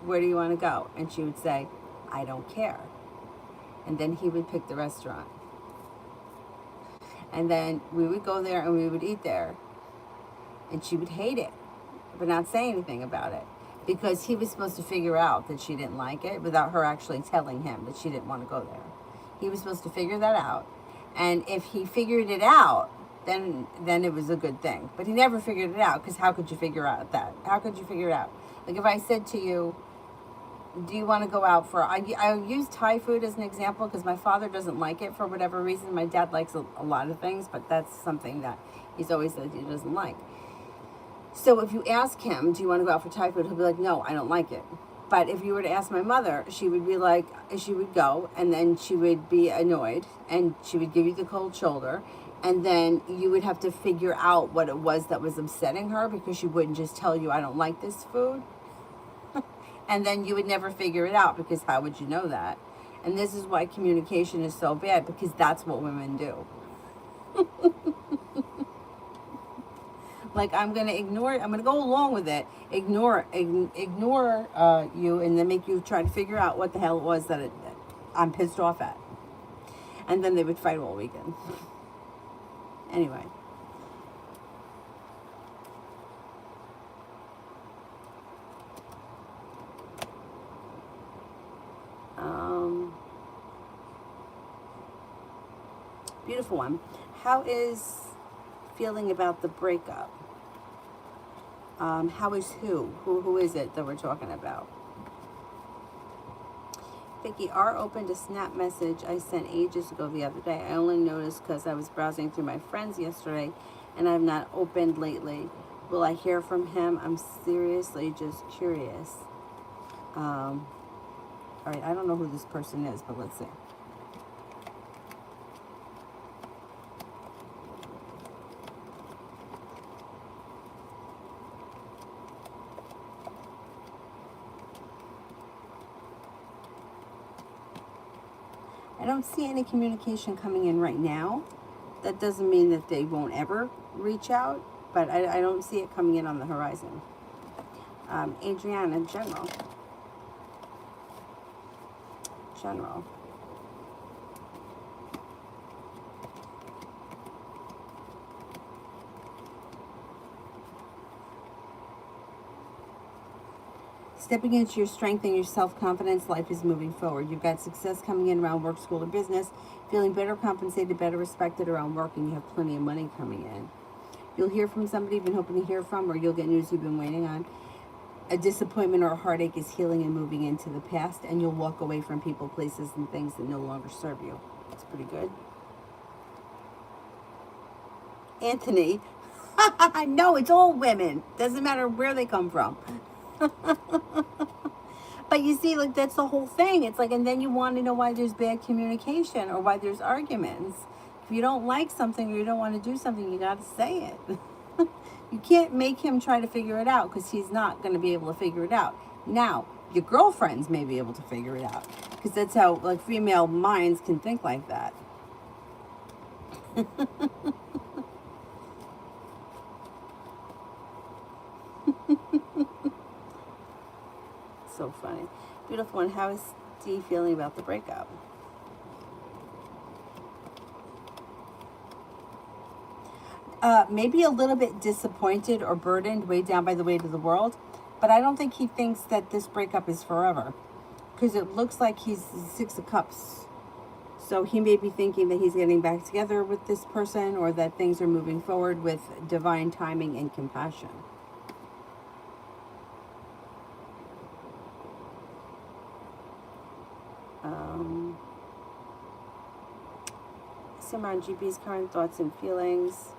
where do you want to go? And she would say, I don't care. And then he would pick the restaurant. And then we would go there and we would eat there. And she would hate it, but not say anything about it. Because he was supposed to figure out that she didn't like it without her actually telling him that she didn't want to go there. He was supposed to figure that out. And if he figured it out, then it was a good thing. But he never figured it out, because how could you figure out that? How could you figure it out? Like if I said to you, do you want to go out for, I use Thai food as an example because my father doesn't like it for whatever reason. My dad likes a lot of things, but that's something that he's always said he doesn't like. So if you ask him, do you want to go out for Thai food? He'll be like, no, I don't like it. But if you were to ask my mother, she would be like, she would go, and then she would be annoyed, and she would give you the cold shoulder, And then you would have to figure out what it was that was upsetting her, because she wouldn't just tell you, I don't like this food. And then you would never figure it out, because how would you know that? And this is why communication is so bad, because that's what women do. Like, I'm going to go along with it, ignore you, and then make you try to figure out what the hell it was that I'm pissed off at. And then they would fight all weekend. Anyway. Beautiful one. How is feeling about the breakup? How is who is it that we're talking about? Vicky, R opened a snap message I sent ages ago the other day. I only noticed because I was browsing through my friends yesterday, and I've not opened lately. Will I hear from him? I'm seriously just curious. All right, I don't know who this person is, but let's see. I don't see any communication coming in right now. That doesn't mean that they won't ever reach out, but I don't see it coming in on the horizon. Adriana, general. Stepping into your strength and your self-confidence, life is moving forward. You've got success coming in around work, school, or business. Feeling better compensated, better respected around work, and you have plenty of money coming in. You'll hear from somebody you've been hoping to hear from, or you'll get news you've been waiting on. A disappointment or a heartache is healing and moving into the past, and you'll walk away from people, places, and things that no longer serve you. That's pretty good. Anthony. No, it's all women. Doesn't matter where they come from. But you see, like, that's the whole thing. It's like, and then you want to know why there's bad communication or why there's arguments. If you don't like something or you don't want to do something, you got to say it. You can't make him try to figure it out, because he's not going to be able to figure it out. Now, your girlfriends may be able to figure it out, because that's how, like, female minds can think like that. So funny. Beautiful one. How is Steve feeling about the breakup? Maybe a little bit disappointed or burdened, weighed down by the weight of the world. But I don't think he thinks that this breakup is forever, because it looks like he's 6 of Cups. So he may be thinking that he's getting back together with this person, or that things are moving forward with divine timing and compassion. Simran, GB's current thoughts and feelings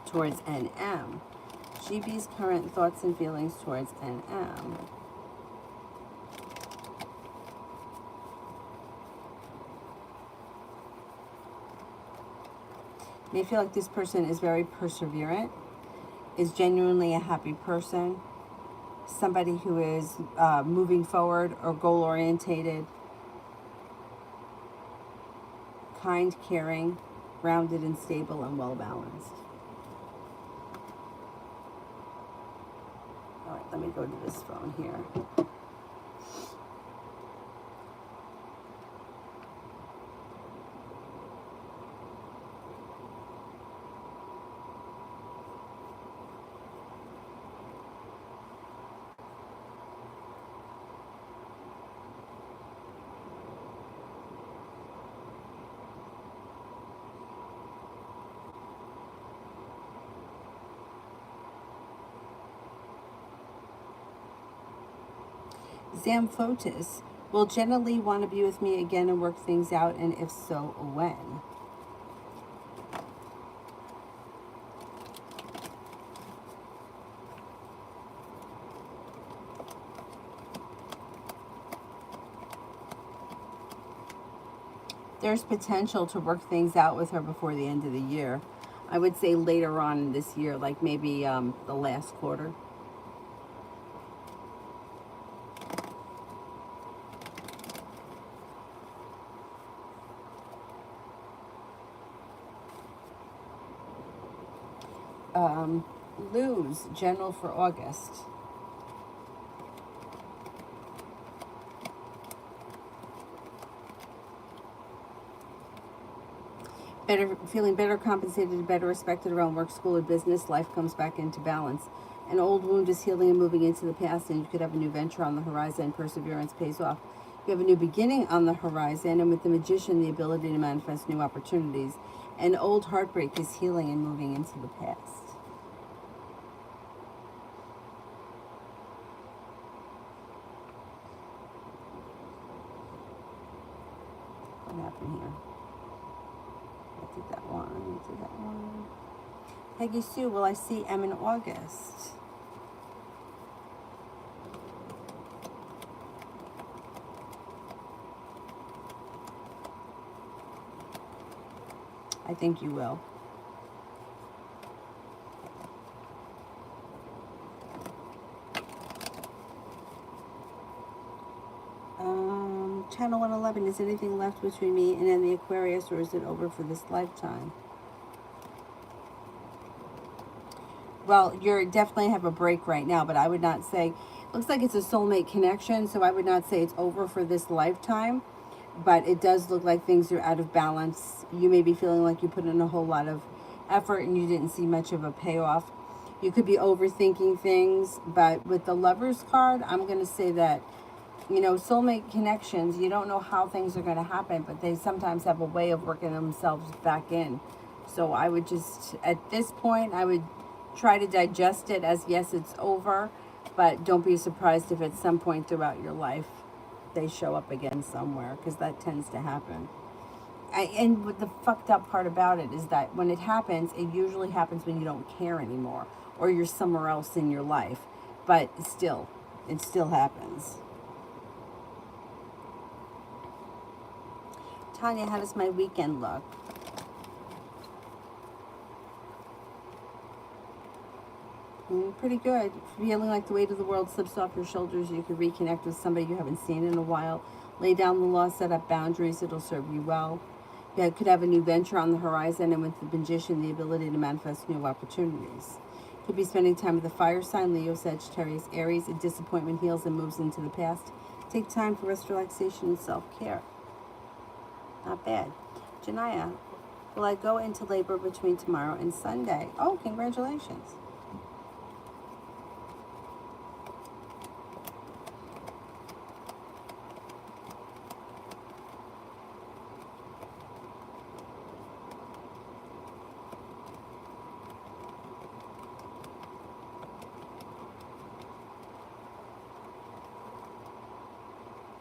towards NM. GB's current thoughts and feelings towards NM. May feel like this person is very perseverant, is genuinely a happy person, somebody who is moving forward or goal-orientated, kind, caring, grounded and stable, and well-balanced. All right, let me go to this phone here. Zamphotis, will Jenna Lee want to be with me again and work things out, and if so, when? there's potential to work things out with her before the end of the year. I would say later on in this year, like maybe the last quarter. Lose, general for August. Feeling better compensated, better respected around work, school, or business. Life comes back into balance. An old wound is healing and moving into the past, and you could have a new venture on the horizon. Perseverance pays off. You have a new beginning on the horizon, and with the Magician, the ability to manifest new opportunities. An old heartbreak is healing and moving into the past. What happened here? I did that one. I did that one. Peggy Sue, will I see M in August? I think you will. Channel 111, is anything left between me and then the Aquarius, or is it over for this lifetime? Well, you're definitely have a break right now, but I would not say, looks like it's a soulmate connection, so I would not say it's over for this lifetime, but it does look like things are out of balance. You may be feeling like you put in a whole lot of effort and you didn't see much of a payoff. You could be overthinking things, but with the Lovers card, I'm going to say that, you know, soulmate connections, you don't know how things are going to happen, but they sometimes have a way of working themselves back in. So I would just, at this point, I would try to digest it as, yes, it's over, but don't be surprised if at some point throughout your life they show up again somewhere, because that tends to happen. And what the fucked up part about it is that when it happens, it usually happens when you don't care anymore, or you're somewhere else in your life. But still, it still happens. Tanya, how does my weekend look? Pretty good. Feeling like the weight of the world slips off your shoulders. You can reconnect with somebody you haven't seen in a while. Lay down the law, set up boundaries. It'll serve you well. You could have a new venture on the horizon, and with the Magician, the ability to manifest new opportunities. Could be spending time with the fire sign, Leo, Sagittarius, Aries. A disappointment heals and moves into the past. Take time for rest, relaxation, and self-care. Not bad. Janaya, will I go into labor between tomorrow and Sunday? Oh, congratulations.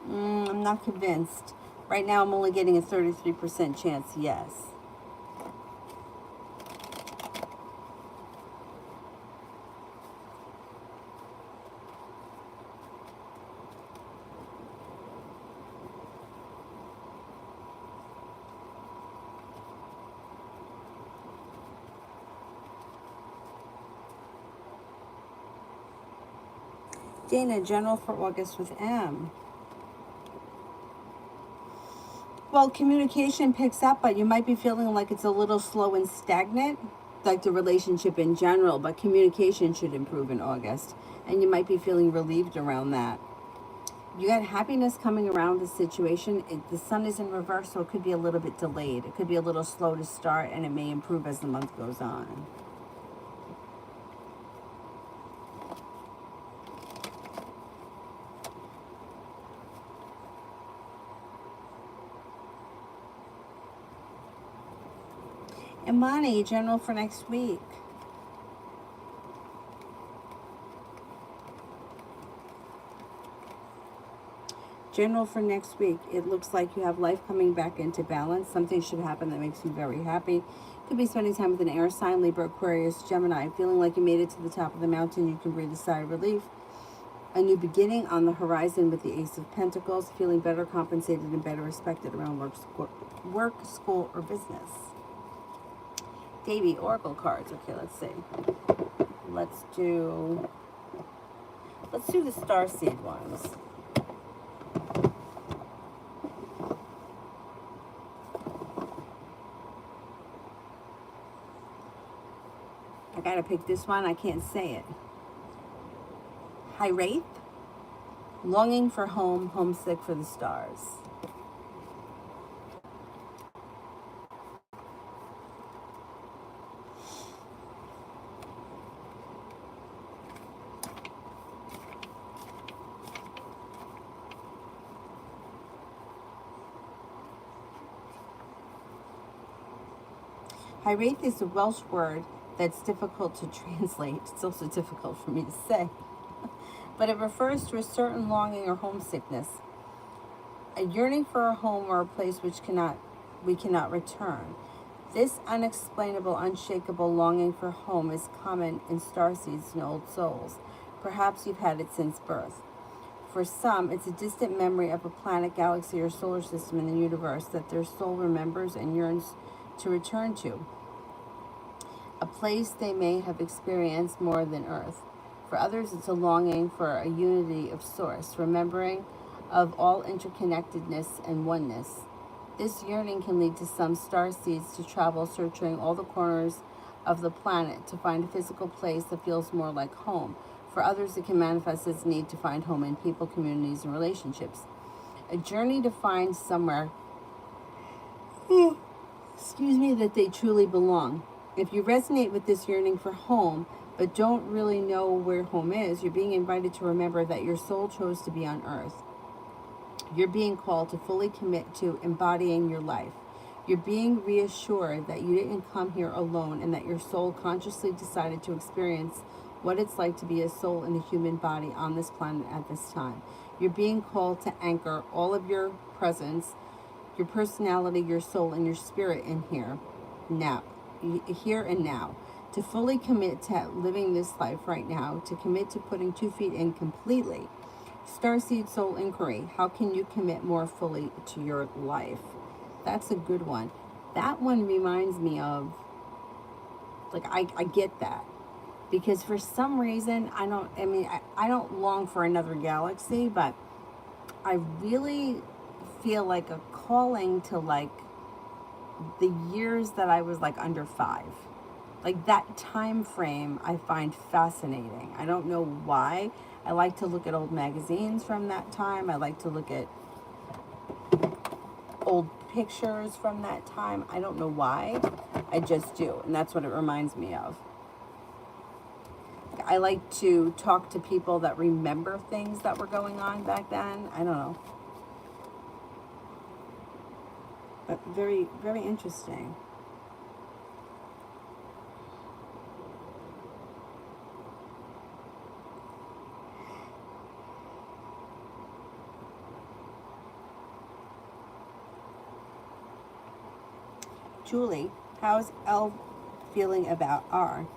I'm not convinced. Right now, I'm only getting a 33% chance, yes. Dana, general for August with M. Well, communication picks up, but you might be feeling like it's a little slow and stagnant, like the relationship in general, but communication should improve in August, and you might be feeling relieved around that. You got happiness coming around the situation. The sun is in reverse, so it could be a little bit delayed. It could be a little slow to start, and it may improve as the month goes on. Imani, general for next week. General for next week. It looks like you have life coming back into balance. Something should happen that makes you very happy. Could be spending time with an air sign, Libra, Aquarius, Gemini. Feeling like you made it to the top of the mountain. You can breathe a sigh of relief. A new beginning on the horizon with the Ace of Pentacles, feeling better compensated and better respected around work, school, or business. Davy, Oracle cards. Okay, let's see. Let's do the starseed ones. I gotta pick this one. I can't say it. High Wraith, longing for home, homesick for the stars. High Wraith is a Welsh word that's difficult to translate. It's also difficult for me to say. But it refers to a certain longing or homesickness, a yearning for a home or a place which we cannot return. This unexplainable, unshakable longing for home is common in starseeds and old souls. Perhaps you've had it since birth. For some, it's a distant memory of a planet, galaxy, or solar system in the universe that their soul remembers and yearns to return to, a place they may have experienced more than Earth. For others, it's a longing for a unity of source, remembering of all interconnectedness and oneness. This yearning can lead to some starseeds to travel searching all the corners of the planet to find a physical place that feels more like home. For others, it can manifest as need to find home in people, communities, and relationships. A journey to find somewhere, that they truly belong. If you resonate with this yearning for home, but don't really know where home is, you're being invited to remember that your soul chose to be on Earth. You're being called to fully commit to embodying your life. You're being reassured that you didn't come here alone and that your soul consciously decided to experience what it's like to be a soul in a human body on this planet at this time. You're being called to anchor all of your presence, your personality, your soul, and your spirit in here and now, to fully commit to living this life right now, to commit to putting 2 feet in completely. Starseed Soul Inquiry, how can you commit more fully to your life? That's a good one. That one reminds me of, like, I get that. Because for some reason, I don't long for another galaxy, but I really feel like a calling to, like, the years that I was, like, under 5. Like, that time frame I find fascinating. I don't know why. I like to look at old magazines from that time. I like to look at old pictures from that time. I don't know why. I just do. And that's what it reminds me of. I like to talk to people that remember things that were going on back then. I don't know. But very, very interesting. Julie, how's Elle feeling about R?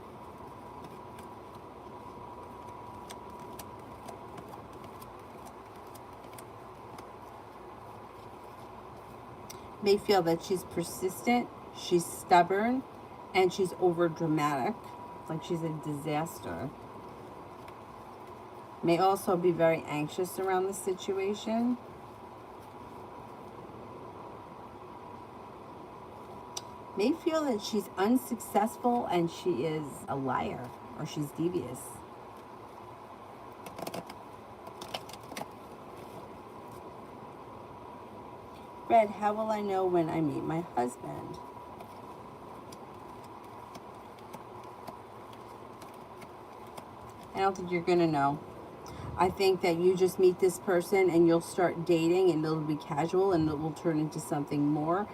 May feel that she's persistent, she's stubborn, and she's over dramatic, like she's a disaster. May also be very anxious around the situation. May feel that she's unsuccessful and she is a liar or she's devious. Red, how will I know when I meet my husband? I don't think you're going to know. I think that you just meet this person and you'll start dating and it'll be casual and it will turn into something more.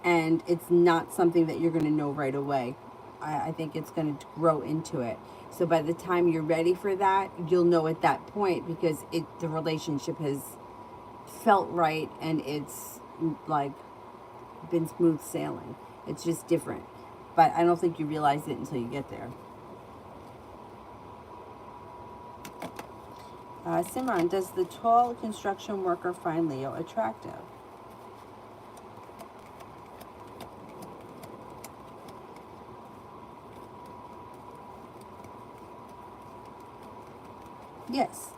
And it's not something that you're going to know right away. I think it's going to grow into it. So by the time you're ready for that, you'll know at that point because the relationship has felt right and it's like been smooth sailing. It's just different. But I don't think you realize it until you get there. Simran, does the tall construction worker find Leo attractive? Yes.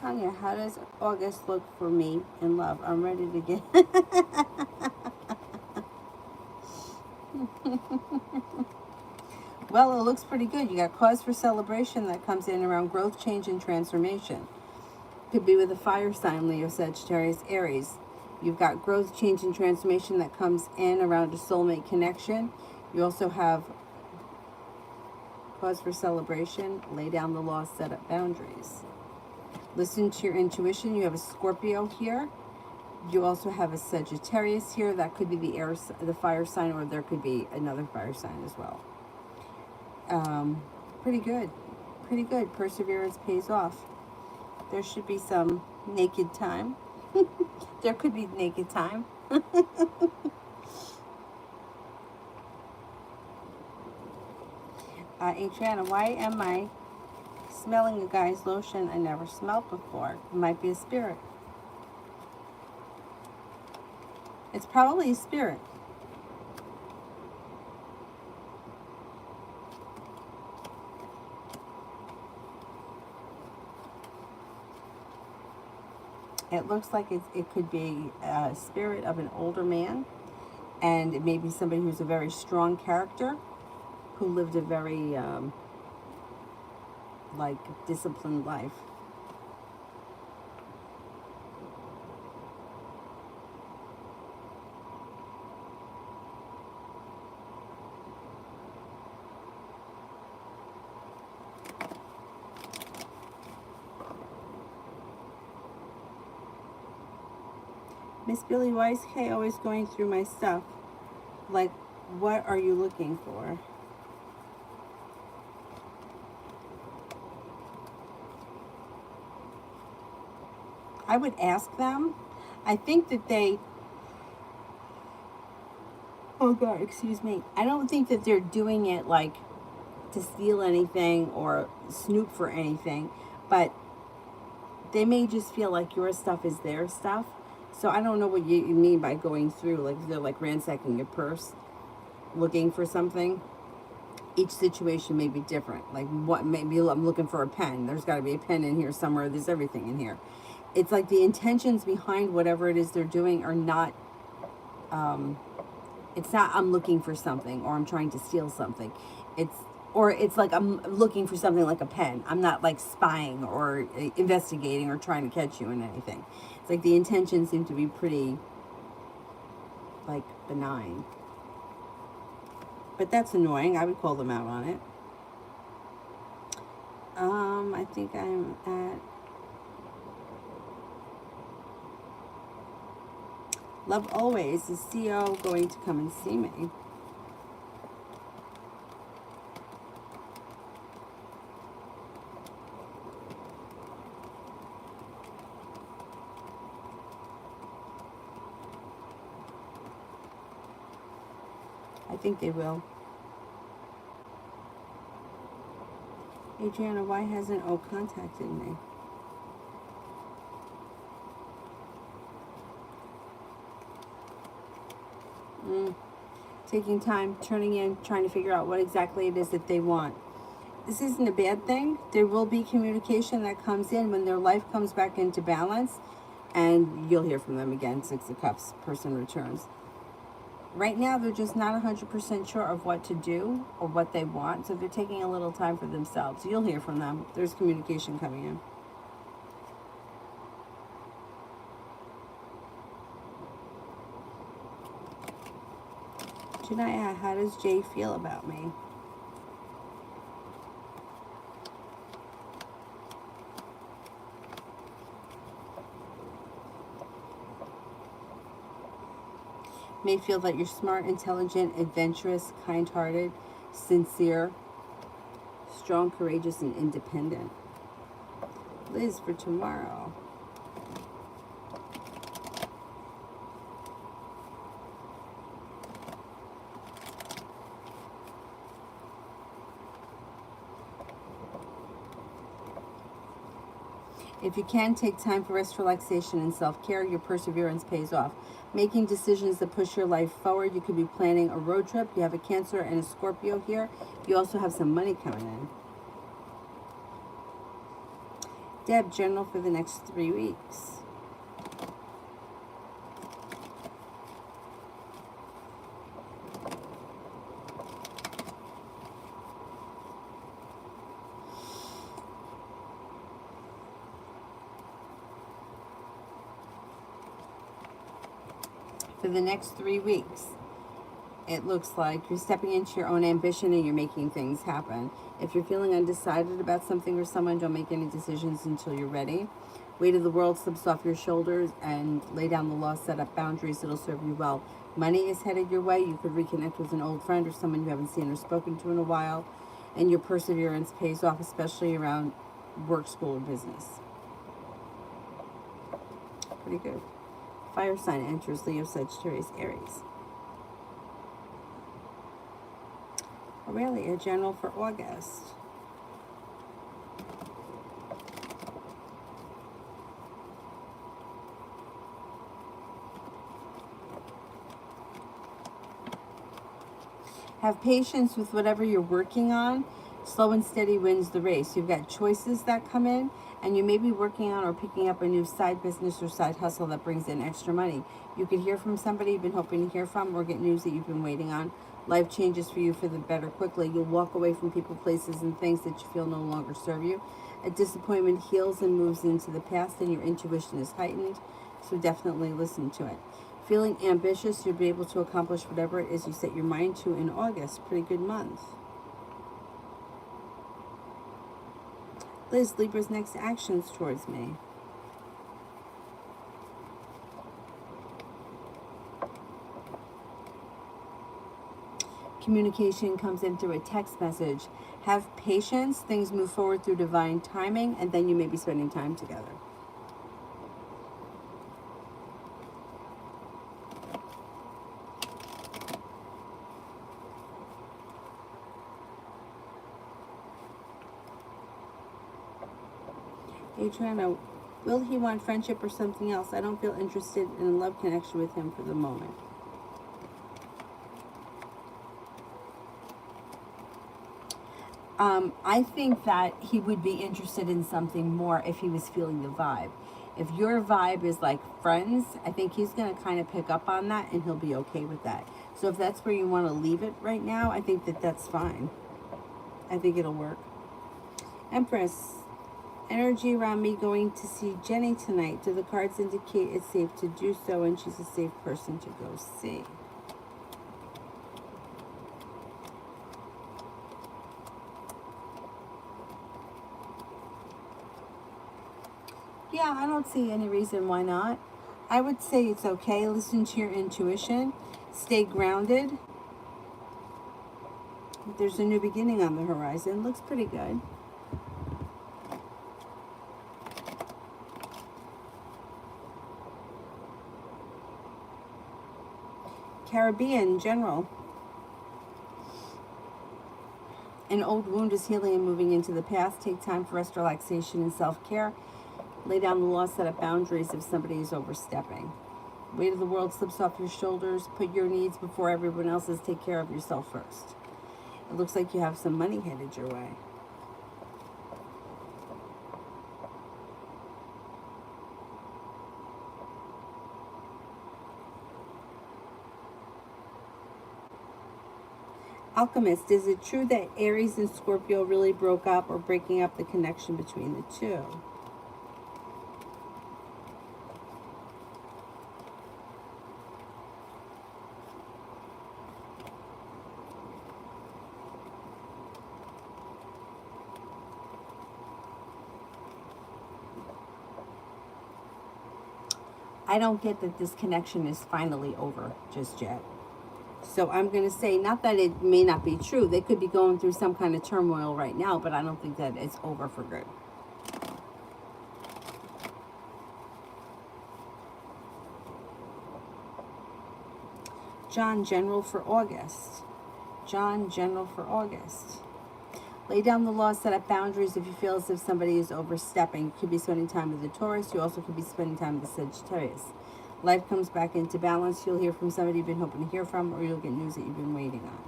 Tanya, how does August look for me in love? I'm ready to get... Well, it looks pretty good. You got cause for celebration that comes in around growth, change, and transformation. Could be with a fire sign, Leo, Sagittarius, Aries. You've got growth, change, and transformation that comes in around a soulmate connection. You also have cause for celebration, lay down the law, set up boundaries. Listen to your intuition. You have a Scorpio here. You also have a Sagittarius here. That could be the fire sign, or there could be another fire sign as well. Pretty good. Pretty good. Perseverance pays off. There should be some naked time. There could be naked time. Adriana, why am I smelling a guy's lotion I never smelled before? It might be a spirit. It's probably a spirit. It looks like it could be a spirit of an older man, and it may be somebody who's a very strong character, who lived a very, like, disciplined life. Miss Billy, why is Kay always going through my stuff? Like, what are you looking for? I would ask them. I think that they... Oh, God, excuse me. I don't think that they're doing it, like, to steal anything or snoop for anything. But they may just feel like your stuff is their stuff. So I don't know what you mean by going through, like if they're like ransacking your purse, looking for something. Each situation may be different. Like, what, maybe I'm looking for a pen. There's got to be a pen in here somewhere. There's everything in here. It's like the intentions behind whatever it is they're doing are not, it's not I'm looking for something or I'm trying to steal something. It's like I'm looking for something like a pen. I'm not like spying or investigating or trying to catch you in anything. It's like the intentions seem to be pretty, like, benign. But that's annoying. I would call them out on it. I think I'm at Love Always. Is CO going to come and see me? I think they will. Adriana, why hasn't O contacted me? Taking time, turning in, trying to figure out what exactly it is that they want. This isn't a bad thing. There will be communication that comes in when their life comes back into balance, and you'll hear from them again. 6 of Cups, person returns. Right now, they're just not 100% sure of what to do or what they want, so they're taking a little time for themselves. You'll hear from them. There's communication coming in. Janaya, how does Jay feel about me? May feel that you're smart, intelligent, adventurous, kind-hearted, sincere, strong, courageous, and independent. Liz, for tomorrow. If you can, take time for rest, relaxation, and self-care. Your perseverance pays off. Making decisions that push your life forward. You could be planning a road trip. You have a Cancer and a Scorpio here. You also have some money coming in. Deb, general for the next 3 weeks. For the next 3 weeks, it looks like you're stepping into your own ambition and you're making things happen. If you're feeling undecided about something or someone, don't make any decisions until you're ready. Weight of the world slips off your shoulders and lay down the law, set up boundaries that'll serve you well. Money is headed your way. You could reconnect with an old friend or someone you haven't seen or spoken to in a while. And your perseverance pays off, especially around work, school, or business. Pretty good. Fire sign enters Leo, Sagittarius, Aries. Aurelia, general for August. Have patience with whatever you're working on. Slow and steady wins the race. You've got choices that come in, and you may be working on or picking up a new side business or side hustle that brings in extra money. You could hear from somebody you've been hoping to hear from, or get news that you've been waiting on. Life changes for you for the better quickly. You'll walk away from people, places, and things that you feel no longer serve you. A disappointment heals and moves into the past, and your intuition is heightened, so definitely listen to it. Feeling ambitious, you'll be able to accomplish whatever it is you set your mind to in August. Pretty good month. Liz, Libra's next actions towards me. Communication comes in through a text message. Have patience. Things move forward through divine timing, and then you may be spending time together. Adriana, will he want friendship or something else? I don't feel interested in a love connection with him for the moment. I think that he would be interested in something more if he was feeling the vibe. If your vibe is like friends, I think he's going to kind of pick up on that and he'll be okay with that. So if that's where you want to leave it right now, I think that that's fine. I think it'll work. Empress, energy around me going to see Jenny tonight. Do the cards indicate it's safe to do so and she's a safe person to go see? Yeah, I don't see any reason why not. I would say it's okay. Listen to your intuition. Stay grounded. There's a new beginning on the horizon. Looks pretty good. Caribbean, general. An old wound is healing and moving into the past. Take time for rest, relaxation, and self-care. Lay down the law, set up boundaries if somebody is overstepping. Weight of the world slips off your shoulders. Put your needs before everyone else's. Take care of yourself first. It looks like you have some money headed your way. Alchemist, is it true that Aries and Scorpio really broke up or breaking up the connection between the two? I don't get that this connection is finally over just yet. So I'm going to say, not that it may not be true. They could be going through some kind of turmoil right now, but I don't think that it's over for good. John, general for August. John, general for August. Lay down the law, set up boundaries if you feel as if somebody is overstepping. You could be spending time with the Taurus. You also could be spending time with the Sagittarius. Life comes back into balance. You'll hear from somebody you've been hoping to hear from, or you'll get news that you've been waiting on.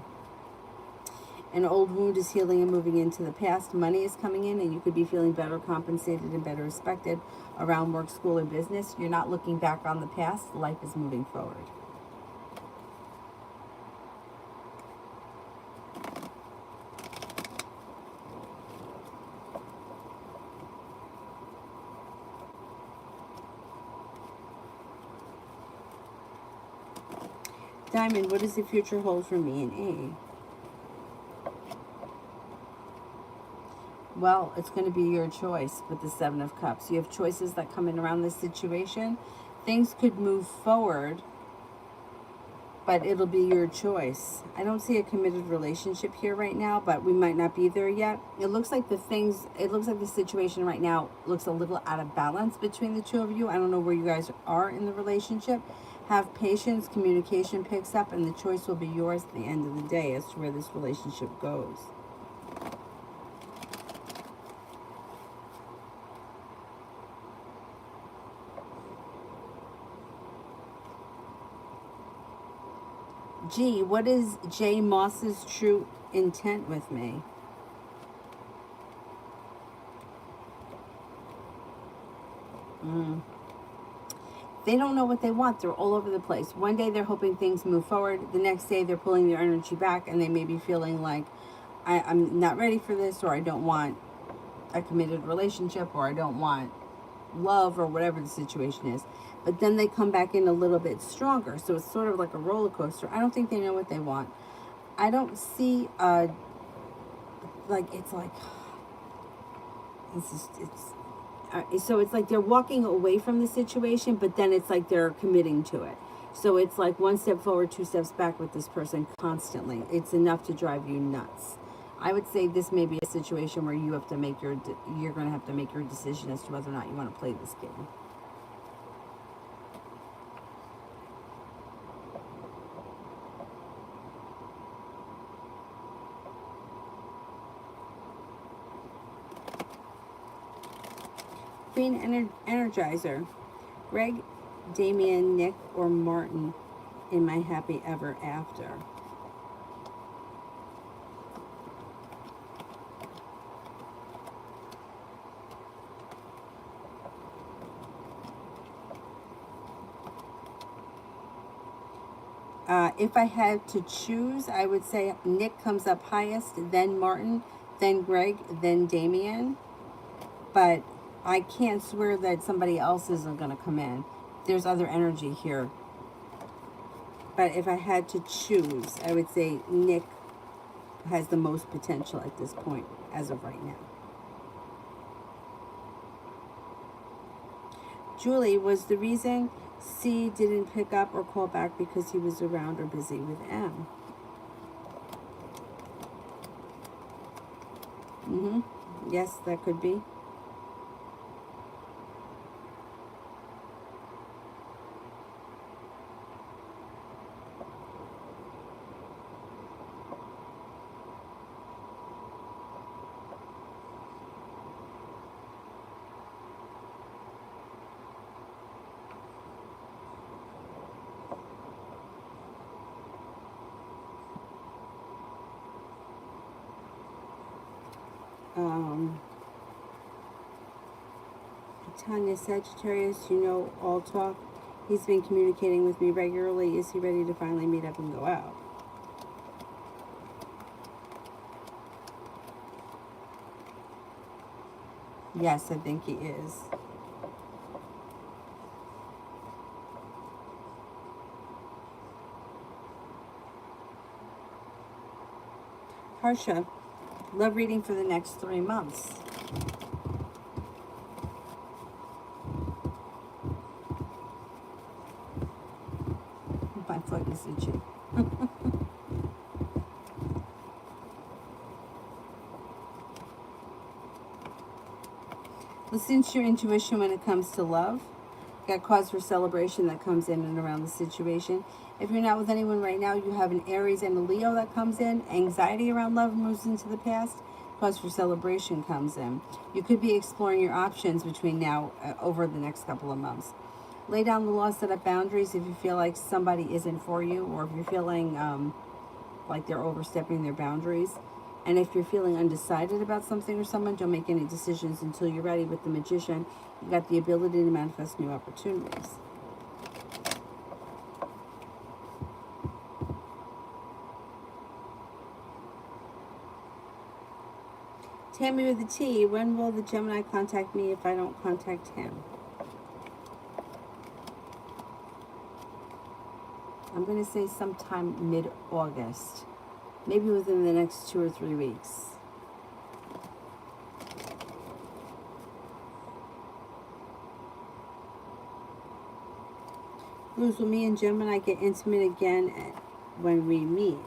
An old wound is healing and moving into the past. Money is coming in, and you could be feeling better compensated and better respected around work, school, or business. You're not looking back on the past. Life is moving forward. Diamond, what does the future hold for me and A? Well, it's going to be your choice with the Seven of Cups. You have choices that come in around this situation. Things could move forward, but it'll be your choice. I don't see a committed relationship here right now, but we might not be there yet. It looks like the situation right now looks a little out of balance between the two of you. I don't know where you guys are in the relationship. Have patience, communication picks up, and the choice will be yours at the end of the day as to where this relationship goes. G, what is J Moss's true intent with me? They don't know what they want. They're all over the place. One day they're hoping things move forward. The next day they're pulling their energy back, and they may be feeling like, I'm not ready for this, or I don't want a committed relationship, or I don't want love, or whatever the situation is. But then they come back in a little bit stronger. So it's sort of like a roller coaster. I don't think they know what they want. I don't see so it's like they're walking away from the situation, but then it's like they're committing to it. So it's like one step forward, two steps back with this person constantly. It's enough to drive you nuts. I would say this may be a situation where you have to make you're going to have to make your decision as to whether or not you want to play this game. Queen Energizer. Greg, Damien, Nick, or Martin in my happy ever after? If I had to choose, I would say Nick comes up highest, then Martin, then Greg, then Damien. But I can't swear that somebody else isn't going to come in. There's other energy here. But if I had to choose, I would say Nick has the most potential at this point, as of right now. Julie, was the reason C didn't pick up or call back because he was around or busy with M? Yes, that could be. Tanya, Sagittarius, you know, all talk. He's been communicating with me regularly. Is he ready to finally meet up and go out? Yes, I think he is. Harsha, love reading for the next 3 months. My foot is itchy. Listen to your intuition when it comes to love. Got cause for celebration that comes in and around the situation. If you're not with anyone right now, you have an Aries and a Leo that comes in. Anxiety around love moves into the past. cause for celebration comes in. You could be exploring your options between now over the next couple of months. Lay down the law, set up boundaries if you feel like somebody isn't for you, or if you're feeling like they're overstepping their boundaries. And if you're feeling undecided about something or someone, don't make any decisions until you're ready. With the Magician, you got the ability to manifest new opportunities. Tammy with the T, when will the Gemini contact me if I don't contact him? I'm going to say sometime mid-August. Maybe within the next 2 or 3 weeks. Luz, will me and Gemini get intimate again when we meet?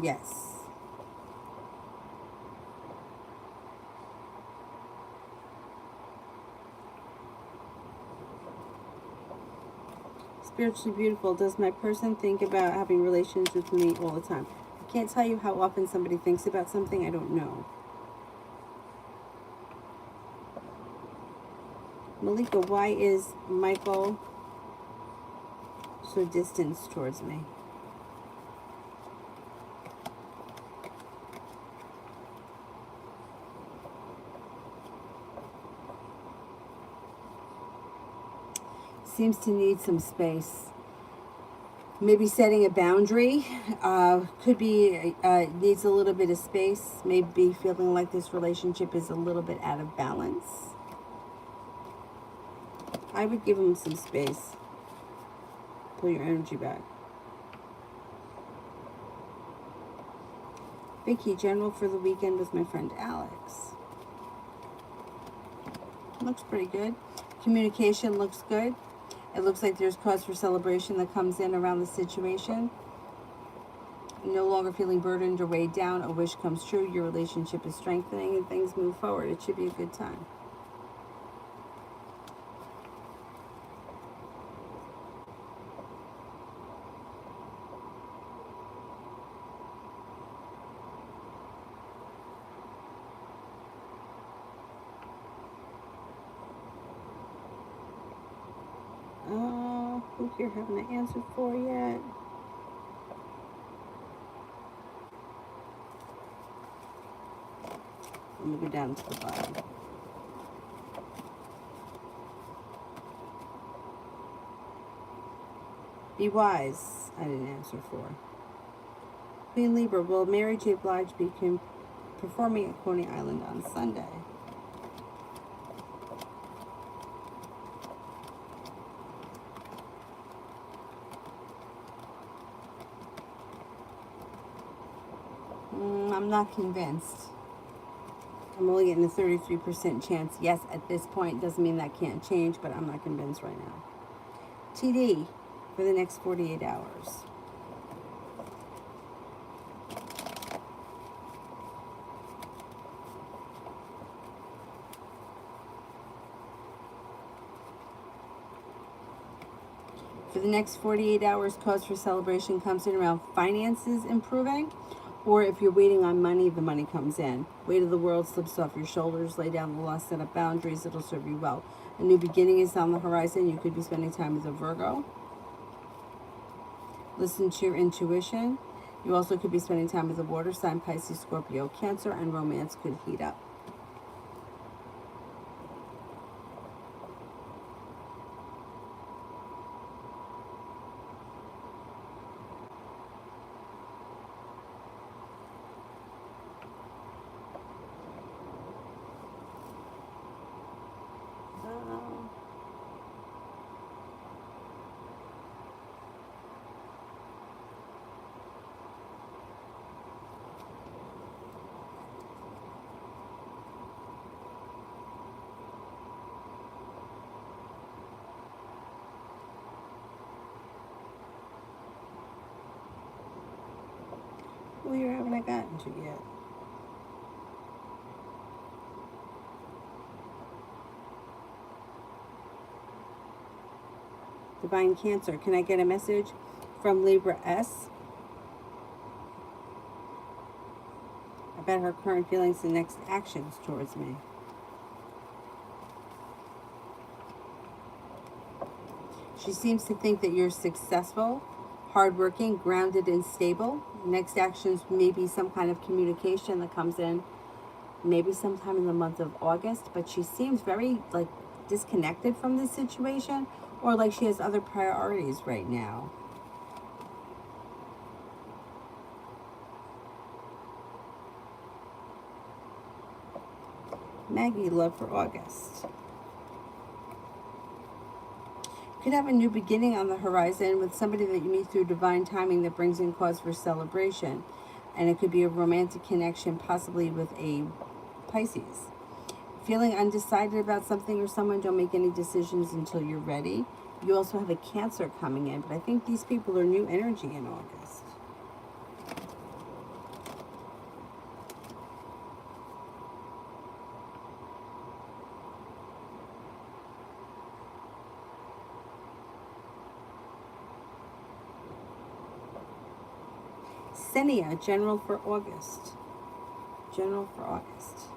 Yes. Spiritually beautiful. Does my person think about having relations with me all the time? I can't tell you how often somebody thinks about something. I don't know. Malika, why is Michael so distant towards me? Seems to need some space. Maybe setting a boundary. Could be needs a little bit of space. Maybe feeling like this relationship is a little bit out of balance. I would give him some space. Pull your energy back. Vicky, general for the weekend with my friend Alex. Looks pretty good. Communication looks good. It looks like there's cause for celebration that comes in around the situation. No longer feeling burdened or weighed down. A wish comes true. Your relationship is strengthening and things move forward. It should be a good time. Who here haven't I answered for yet? Let me go down to the bottom. Be wise. I didn't answer for. Queen Libra, will Mary J. Blige be performing at Coney Island on Sunday? I'm not convinced. I'm only getting a 33% chance. Yes, at this point, doesn't mean that can't change, but I'm not convinced right now. TD for the next 48 hours. For the next 48 hours, cause for celebration comes in around finances improving. Or if you're waiting on money, the money comes in. Weight of the world slips off your shoulders. Lay down the law, set up boundaries. It'll serve you well. A new beginning is on the horizon. You could be spending time with a Virgo. Listen to your intuition. You also could be spending time with a water sign, Pisces, Scorpio, Cancer, and romance could heat up. Well, you haven't I gotten to yet. Divine Cancer. Can I get a message from Libra S about her current feelings and next actions towards me? She seems to think that you're successful, hardworking, grounded, and stable. Next actions may be some kind of communication that comes in maybe sometime in the month of August, but she seems very like disconnected from this situation, or like she has other priorities right now. Maggie, love for August. You could have a new beginning on the horizon with somebody that you meet through divine timing that brings in cause for celebration. And it could be a romantic connection, possibly with a Pisces. Feeling undecided about something or someone, don't make any decisions until you're ready. You also have a Cancer coming in, but I think these people are new energy in August. Senia, general for August. General for August.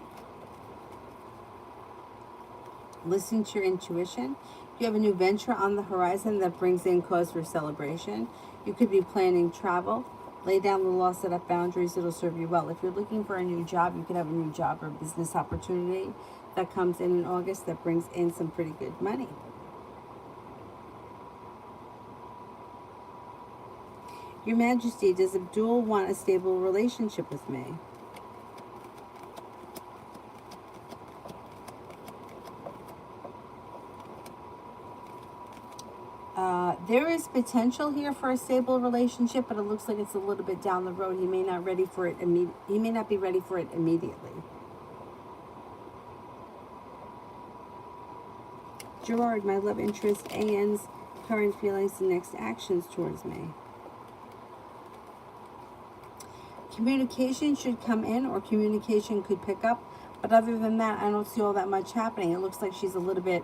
Listen to your intuition. You have a new venture on the horizon that brings in cause for celebration. You could be planning travel. Lay down the law, set up boundaries. It'll serve you well. If you're looking for a new job, you could have a new job or business opportunity that comes in August that brings in some pretty good money. Your Majesty, does Abdul want a stable relationship with me? There is potential here for a stable relationship, but it looks like it's a little bit down the road. He may not ready for it. He may not be ready for it immediately. Gerard, my love interest, Anne's current feelings and next actions towards me. Communication should come in, or communication could pick up, but other than that, I don't see all that much happening. It looks like she's a little bit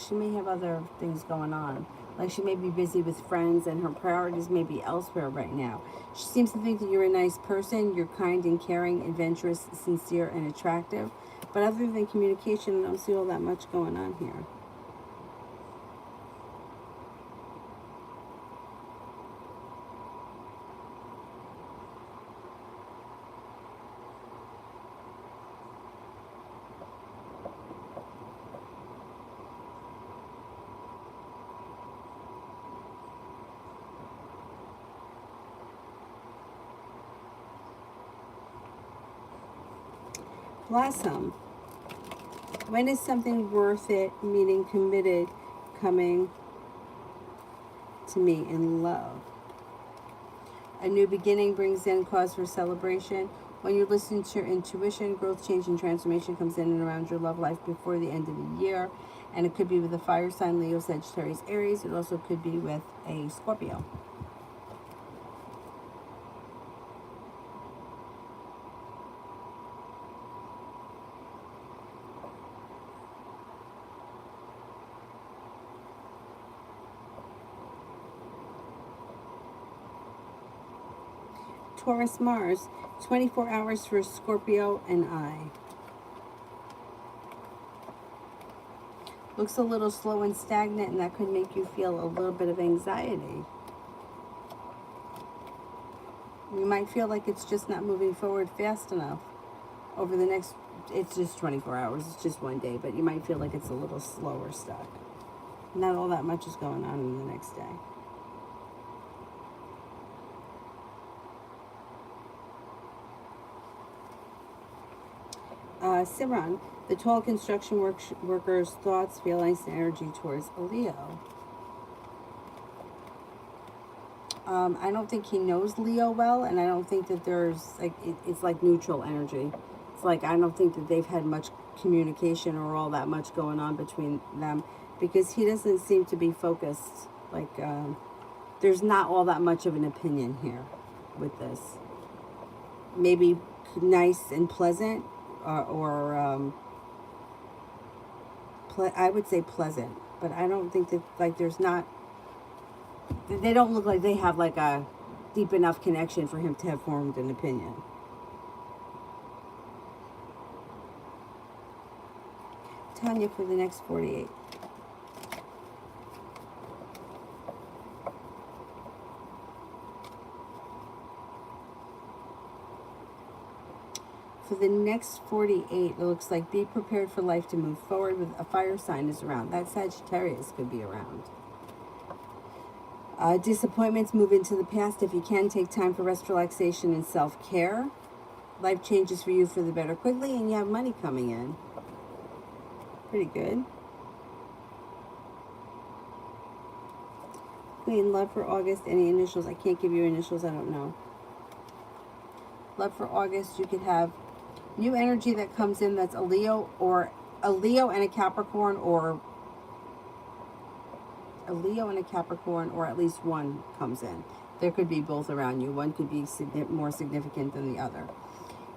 she may have other things going on. Like she may be busy with friends and her priorities may be elsewhere right now. She seems to think that you're a nice person. You're kind and caring, adventurous, sincere, and attractive. But other than communication, I don't see all that much going on here. Blossom. When is something worth it, meaning committed, coming to me in love? A new beginning brings in cause for celebration. When you listen to your intuition, growth, change, and transformation comes in and around your love life before the end of the year. And it could be with a fire sign, Leo, Sagittarius, Aries. It also could be with a Scorpio. Taurus, Mars, 24 hours for Scorpio and I. Looks a little slow and stagnant, and that could make you feel a little bit of anxiety. You might feel like it's just not moving forward fast enough over the next, it's just 24 hours, it's just one day, but you might feel like it's a little slower stuck. Not all that much is going on in the next day. Siran, the tall construction worker's thoughts, feelings, and energy towards a Leo. I don't think he knows Leo well, and I don't think that there's, like, it's like neutral energy. It's like, I don't think that they've had much communication or all that much going on between them, because he doesn't seem to be focused. Like, there's not all that much of an opinion here with this. Maybe nice and pleasant, or I would say pleasant, but I don't think that, like, there's not, they don't look like they have like a deep enough connection for him to have formed an opinion. Tanya, for the next 48. For the next 48, it looks like be prepared for life to move forward. With a fire sign is around. That Sagittarius could be around. Disappointments move into the past. If you can, take time for rest, relaxation, and self-care. Life changes for you for the better quickly, and you have money coming in. Pretty good. Queen, love for August. Any initials? I can't give you initials. I don't know. Love for August. You could have new energy that comes in that's a Leo, or a Leo and a Capricorn, or a Leo and a Capricorn, or at least one comes in. There could be both around you. One could be more significant than the other.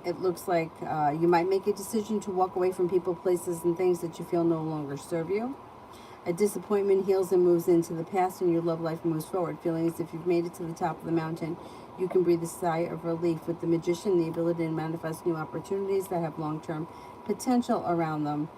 It looks like you might make a decision to walk away from people, places, and things that you feel no longer serve you. A disappointment heals and moves into the past, and your love life moves forward, feeling as if you've made it to the top of the mountain. You can breathe a sigh of relief. With the Magician, the ability to manifest new opportunities that have long-term potential around them.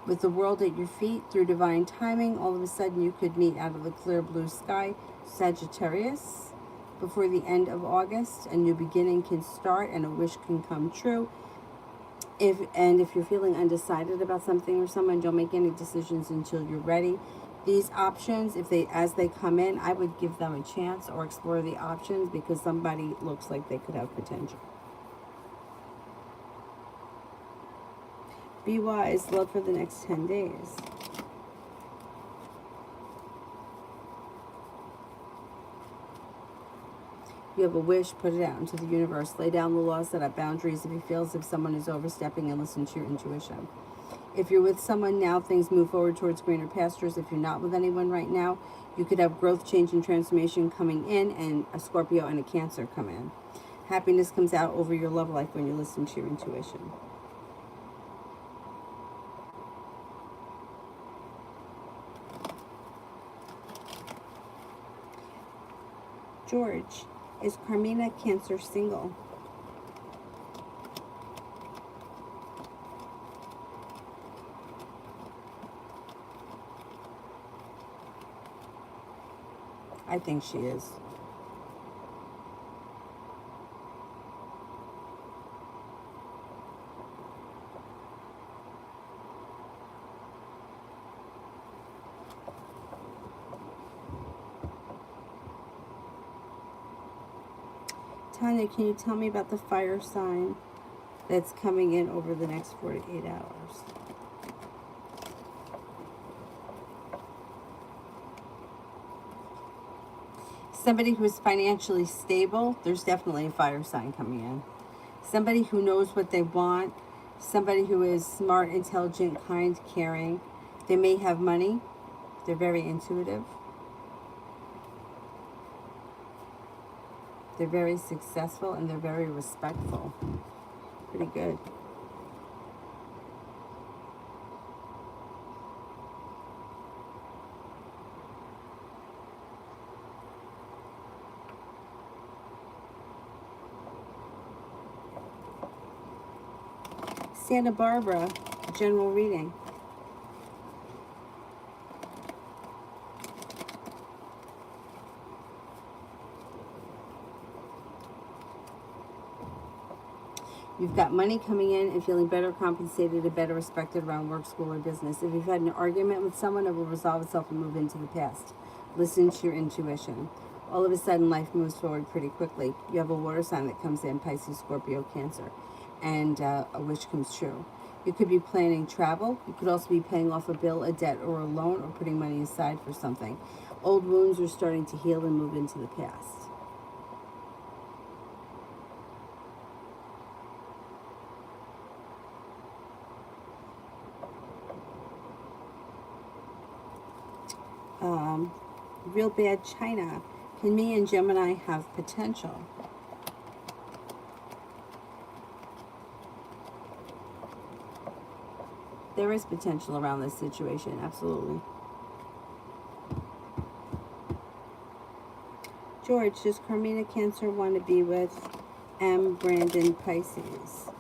With the world at your feet, through divine timing, all of a sudden you could meet out of the clear blue sky, Sagittarius. Before the end of August, a new beginning can start and a wish can come true. If you're feeling undecided about something or someone, don't make any decisions until you're ready. These options, as they come in, I would give them a chance or explore the options, because somebody looks like they could have potential. Be wise, love for the next 10 days. You have a wish, put it out into the universe. Lay down the law, set up boundaries if you feel as if someone is overstepping, and listen to your intuition. If you're with someone now, things move forward towards greener pastures. If you're not with anyone right now, you could have growth, change, and transformation coming in, and a Scorpio and a Cancer come in. Happiness comes out over your love life when you listen to your intuition. George, is Carmina Cancer single? I think she is. Tanya, can you tell me about the fire sign that's coming in over the next 48 hours? Somebody who is financially stable, there's definitely a fire sign coming in. Somebody who knows what they want, somebody who is smart, intelligent, kind, caring. They may have money. They're very intuitive. They're very successful, and they're very respectful. Pretty good. Santa Barbara, general reading. You've got money coming in and feeling better compensated and better respected around work, school, or business. If you've had an argument with someone, it will resolve itself and move into the past. Listen to your intuition. All of a sudden, life moves forward pretty quickly. You have a water sign that comes in, Pisces, Scorpio, Cancer, and a wish comes true. You could be planning travel. You could also be paying off a bill, a debt, or a loan, or putting money aside for something. Old wounds are starting to heal and move into the past. Real bad China. Can me and Gemini have potential? There is potential around this situation, absolutely. George, does Carmina Cancer want to be with M. Brandon Pisces?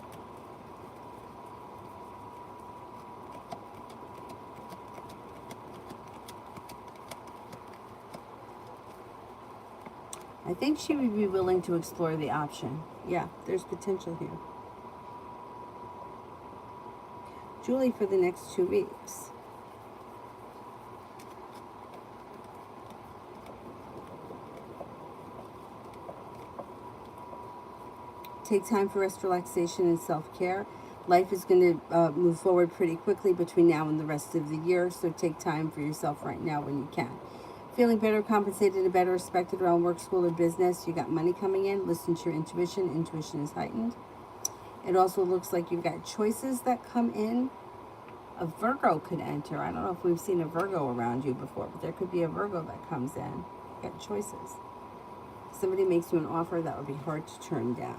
I think she would be willing to explore the option. Yeah, there's potential here. Julie, for the next 2 weeks. Take time for rest, relaxation, and self-care. Life is going to move forward pretty quickly between now and the rest of the year, so take time for yourself right now when you can. Feeling better compensated and better respected around work, school, or business. You got money coming in. Listen to your intuition. Intuition is heightened. It also looks like you've got choices that come in. A Virgo could enter. I don't know if we've seen a Virgo around you before, but there could be a Virgo that comes in. You got choices. Somebody makes you an offer that would be hard to turn down.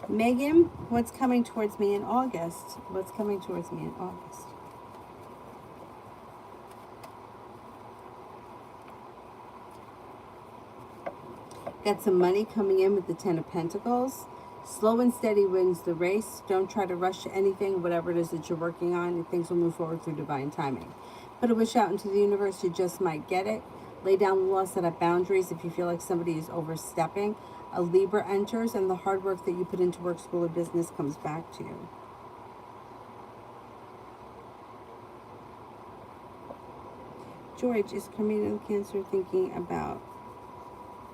Megan, what's coming towards me in August? What's coming towards me in August? Got some money coming in with the Ten of Pentacles. Slow and steady wins the race. Don't try to rush anything, whatever it is that you're working on, and things will move forward through divine timing. Put a wish out into the universe, you just might get it. Lay down the law, set up boundaries if you feel like somebody is overstepping. A Libra enters, and the hard work that you put into work, school, or business comes back to you. George, is Carmina Cancer thinking about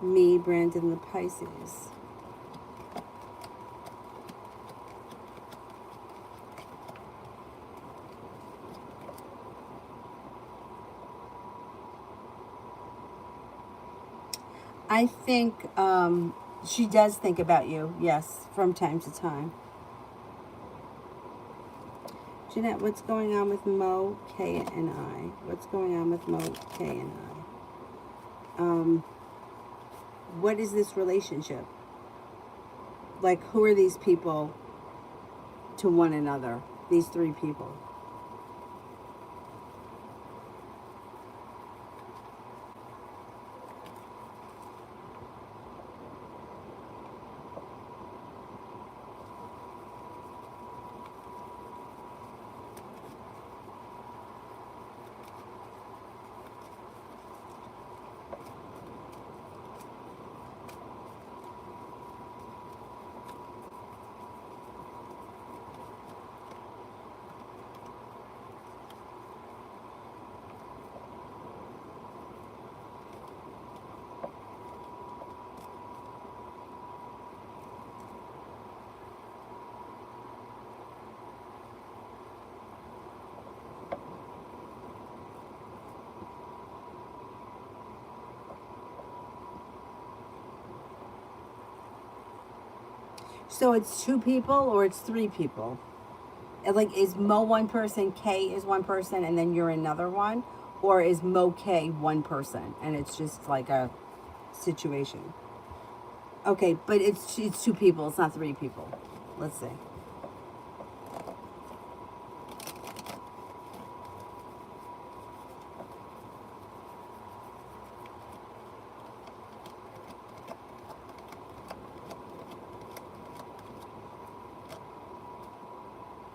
me, Brandon the Pisces? I think she does think about you, yes, from time to time. Jeanette, what's going on with Mo, K, and I? What's going on with Mo, K, and I? What is this relationship? Like, who are these people to one another? These three people. So it's two people or it's three people? Like, is Mo one person, K is one person, and then you're another one? Or is Mo K one person, and it's just like a situation? Okay, but it's two people. It's not three people. Let's see.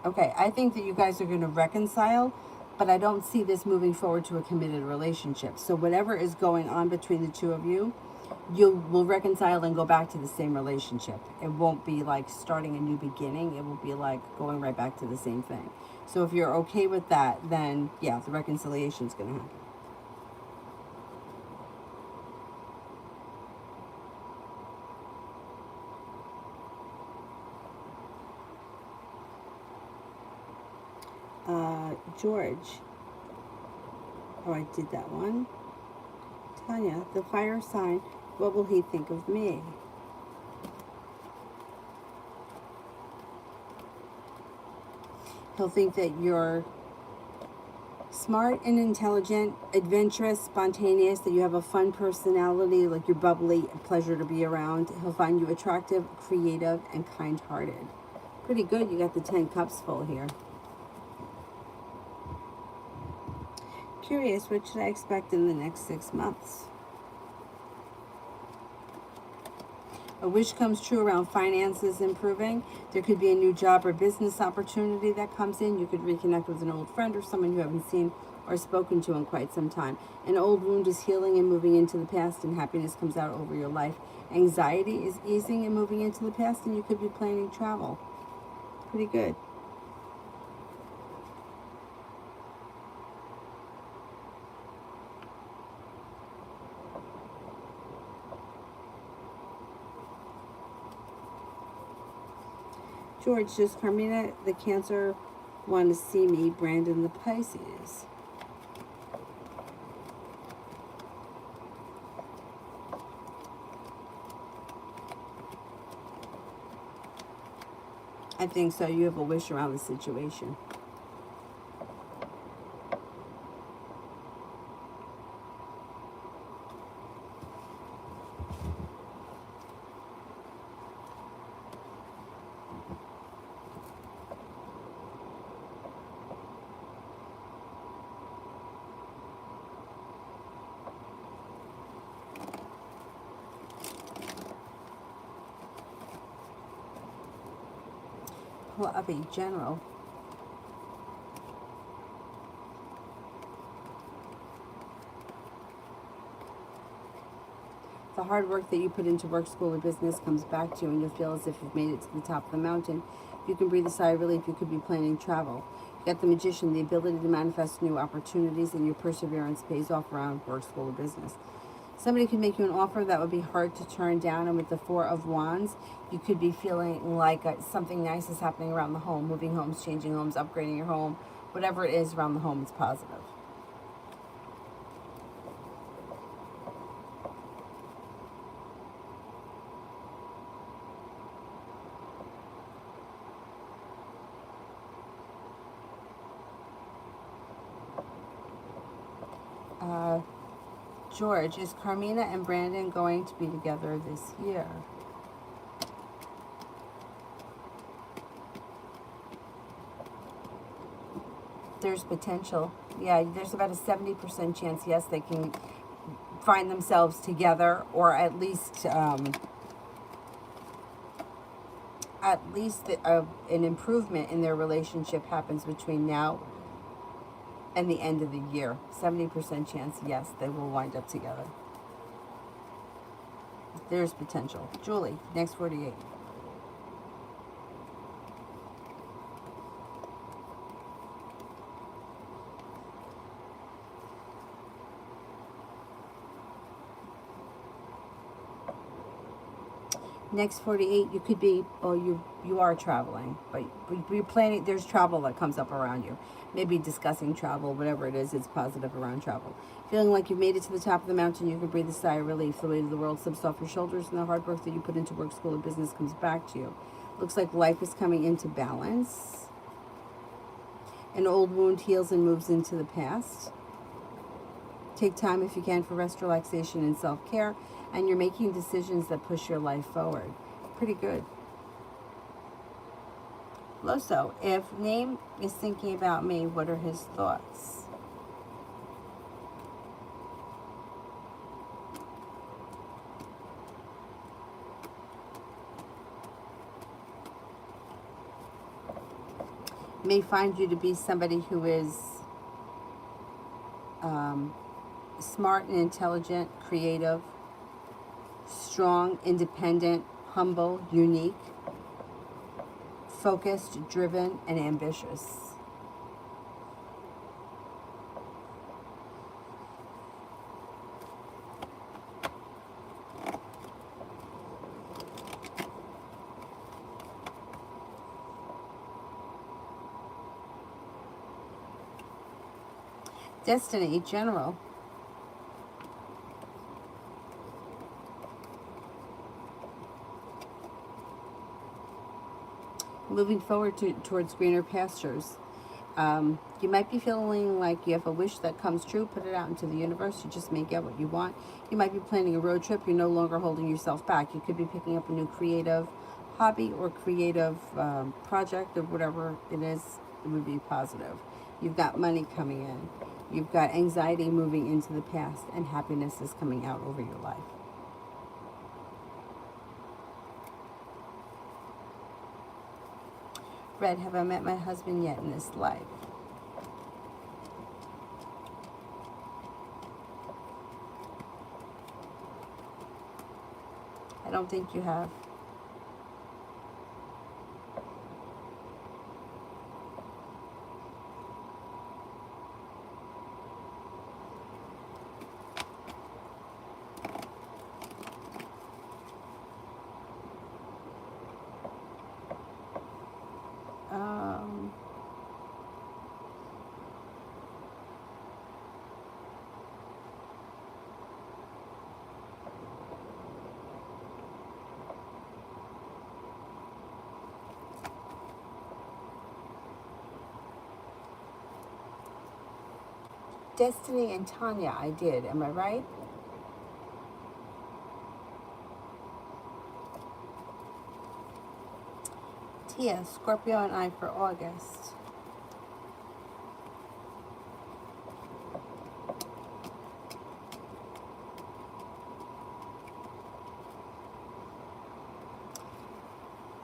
Okay, I think that you guys are going to reconcile, but I don't see this moving forward to a committed relationship. So whatever is going on between the two of you, you will reconcile and go back to the same relationship. It won't be like starting a new beginning. It will be like going right back to the same thing. So if you're okay with that, then yeah, the reconciliation is going to happen. George. Oh, I did that one. Tanya, the fire sign, what will he think of me? He'll think that you're smart and intelligent, adventurous, spontaneous, that you have a fun personality, like you're bubbly, a pleasure to be around. He'll find you attractive, creative, and kind-hearted. Pretty good. You got the 10 cups full here. Curious, what should I expect in the next 6 months? A wish comes true around finances improving. There could be a new job or business opportunity that comes in. You could reconnect with an old friend or someone you haven't seen or spoken to in quite some time. An old wound is healing and moving into the past, and happiness comes out over your life. Anxiety is easing and moving into the past, and you could be planning travel. Pretty good. George, does Carmina, the Cancer, want to see me? Brandon, the Pisces. I think so. You have a wish around the situation. Pull up a general. The hard work that you put into work, school, or business comes back to you, and you'll feel as if you've made it to the top of the mountain. You can breathe a sigh of relief. You could be planning travel. You got the Magician, the ability to manifest new opportunities, and your perseverance pays off around work, school, or business. Somebody could make you an offer that would be hard to turn down, and with the Four of Wands, you could be feeling like something nice is happening around the home, moving homes, changing homes, upgrading your home, whatever it is around the home, it's positive. George, is Carmina and Brandon going to be together this year? There's potential. Yeah, there's about a 70% chance, yes, they can find themselves together, or at least an improvement in their relationship happens between now and the end of the year. 70% chance, yes, they will wind up together. There's potential. Julie, next 48. Next 48, you could be, well, you are traveling, but you're planning, there's travel that comes up around you. Maybe discussing travel, whatever it is, it's positive around travel. Feeling like you've made it to the top of the mountain, you can breathe a sigh of relief. The weight of the world slips off your shoulders, and the hard work that you put into work, school, or business comes back to you. Looks like life is coming into balance. An old wound heals and moves into the past. Take time if you can for rest, relaxation, and self-care. And you're making decisions that push your life forward. Pretty good. Loso, if Name is thinking about me, what are his thoughts? May find you to be somebody who is smart and intelligent, creative, strong, independent, humble, unique, focused, driven, and ambitious. Destiny, General. Moving forward towards greener pastures. You might be feeling like you have a wish that comes true. Put it out into the universe. You just may get what you want. You might be planning a road trip. You're no longer holding yourself back. You could be picking up a new creative hobby or creative project or whatever it is. It would be positive. You've got money coming in. You've got anxiety moving into the past, and happiness is coming out over your life. Red, have I met my husband yet in this life? I don't think you have. Destiny and Tanya, I did. Am I right? Tia, Scorpio and I for August.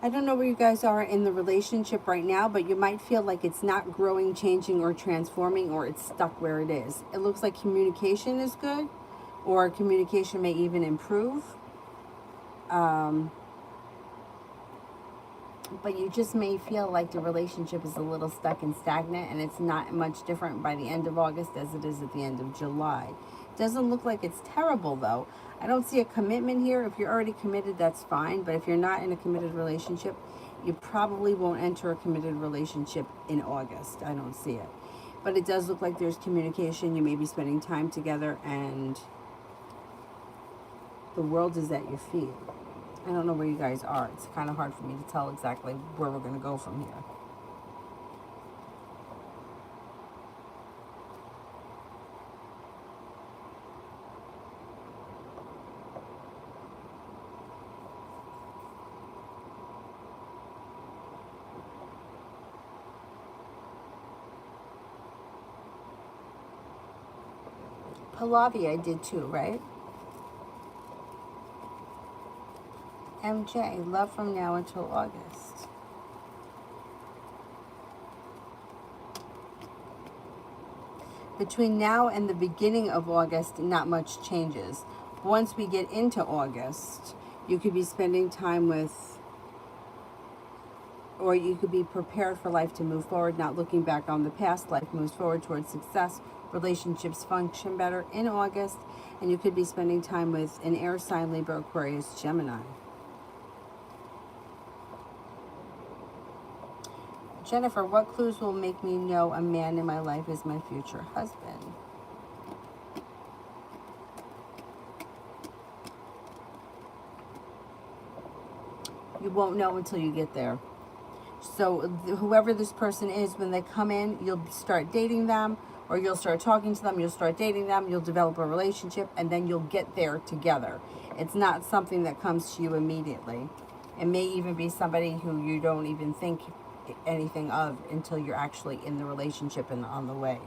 I don't know where you guys are in the relationship right now, but you might feel like it's not growing, changing, or transforming, or it's stuck where it is. It looks like communication is good, or communication may even improve. But you just may feel like the relationship is a little stuck and stagnant, and it's not much different by the end of August as it is at the end of July. Doesn't look like it's terrible, though. I don't see a commitment here. If you're already committed, that's fine. But if you're not in a committed relationship, you probably won't enter a committed relationship in August. I don't see it. But it does look like there's communication. You may be spending time together, and the world is at your feet. I don't know where you guys are. It's kind of hard for me to tell exactly where we're going to go from here. Pallavi, I did too, right? MJ, love from now until August. Between now and the beginning of August, not much changes. Once we get into August, you could be spending time with, or you could be prepared for life to move forward, not looking back on the past. Life moves forward towards success. Relationships function better in August, and you could be spending time with an air sign, Libra, Aquarius, Gemini. Jennifer, what clues will make me know a man in my life is my future husband? You won't know until you get there. So whoever this person is, when they come in, you'll start dating them, or you'll start talking to them, you'll start dating them, you'll develop a relationship, and then you'll get there together. It's not something that comes to you immediately. It may even be somebody who you don't even think anything of until you're actually in the relationship and on the way.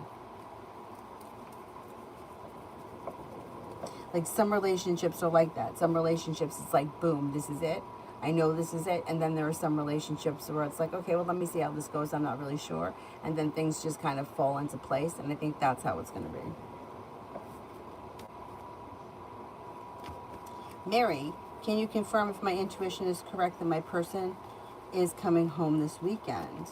Like some relationships are like that. Some relationships, it's like, boom, this is it. I know this is it. And then there are some relationships where it's like, okay, well, let me see how this goes. I'm not really sure. And then things just kind of fall into place. And I think that's how it's going to be. Mary, can you confirm if my intuition is correct that my person is coming home this weekend?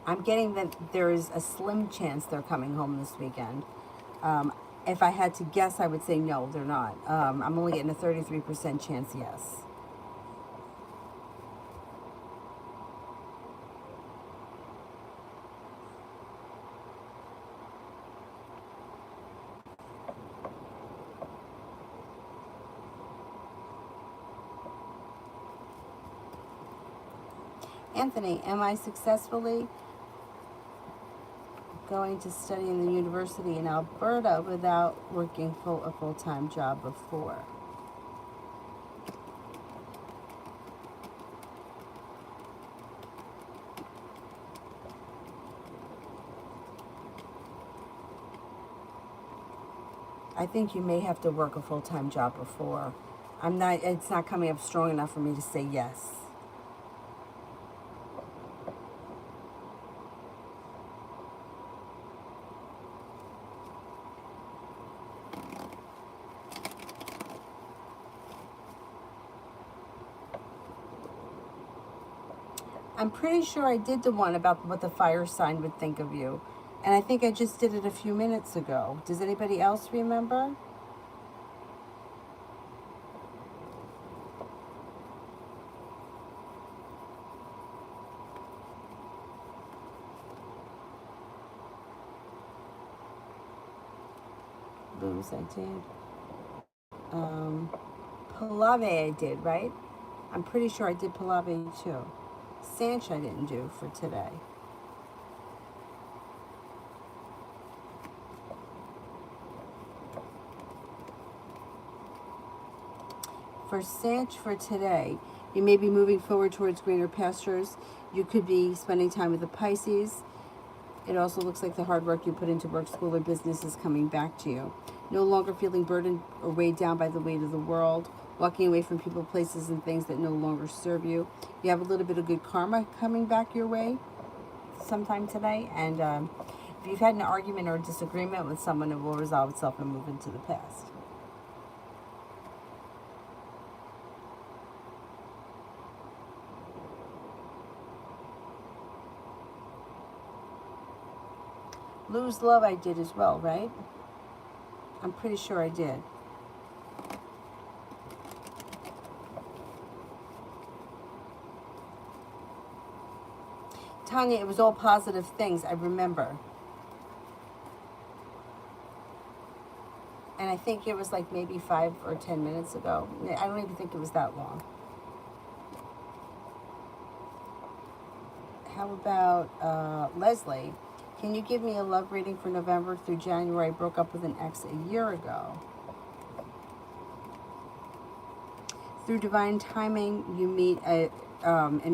I'm getting that there is a slim chance they're coming home this weekend. If I had to guess, I would say no, they're not. I'm only getting a 33% chance yes. Anthony, am I successfully going to study in the university in Alberta without working a full-time job before? I think you may have to work a full-time job before. It's not coming up strong enough for me to say yes. I'm pretty sure I did the one about what the fire sign would think of you. And I think I just did it a few minutes ago. Does anybody else remember? Lose, I did. Palave I did, right? I'm pretty sure I did Palave too. Sanch I didn't do for today. For Sanch for today, you may be moving forward towards greener pastures. You could be spending time with the Pisces. It also looks like the hard work you put into work, school, or business is coming back to you. No longer feeling burdened or weighed down by the weight of the world. Walking away from people, places, and things that no longer serve you. You have a little bit of good karma coming back your way sometime today. And if you've had an argument or a disagreement with someone, it will resolve itself and move into the past. Lose love I did as well, right? I'm pretty sure I did. Tanya, it was all positive things, I remember. And I think it was like maybe 5 or 10 minutes ago. I don't even think it was that long. How about Leslie? Can you give me a love reading for November through January? I broke up with an ex a year ago. Through divine timing, you meet an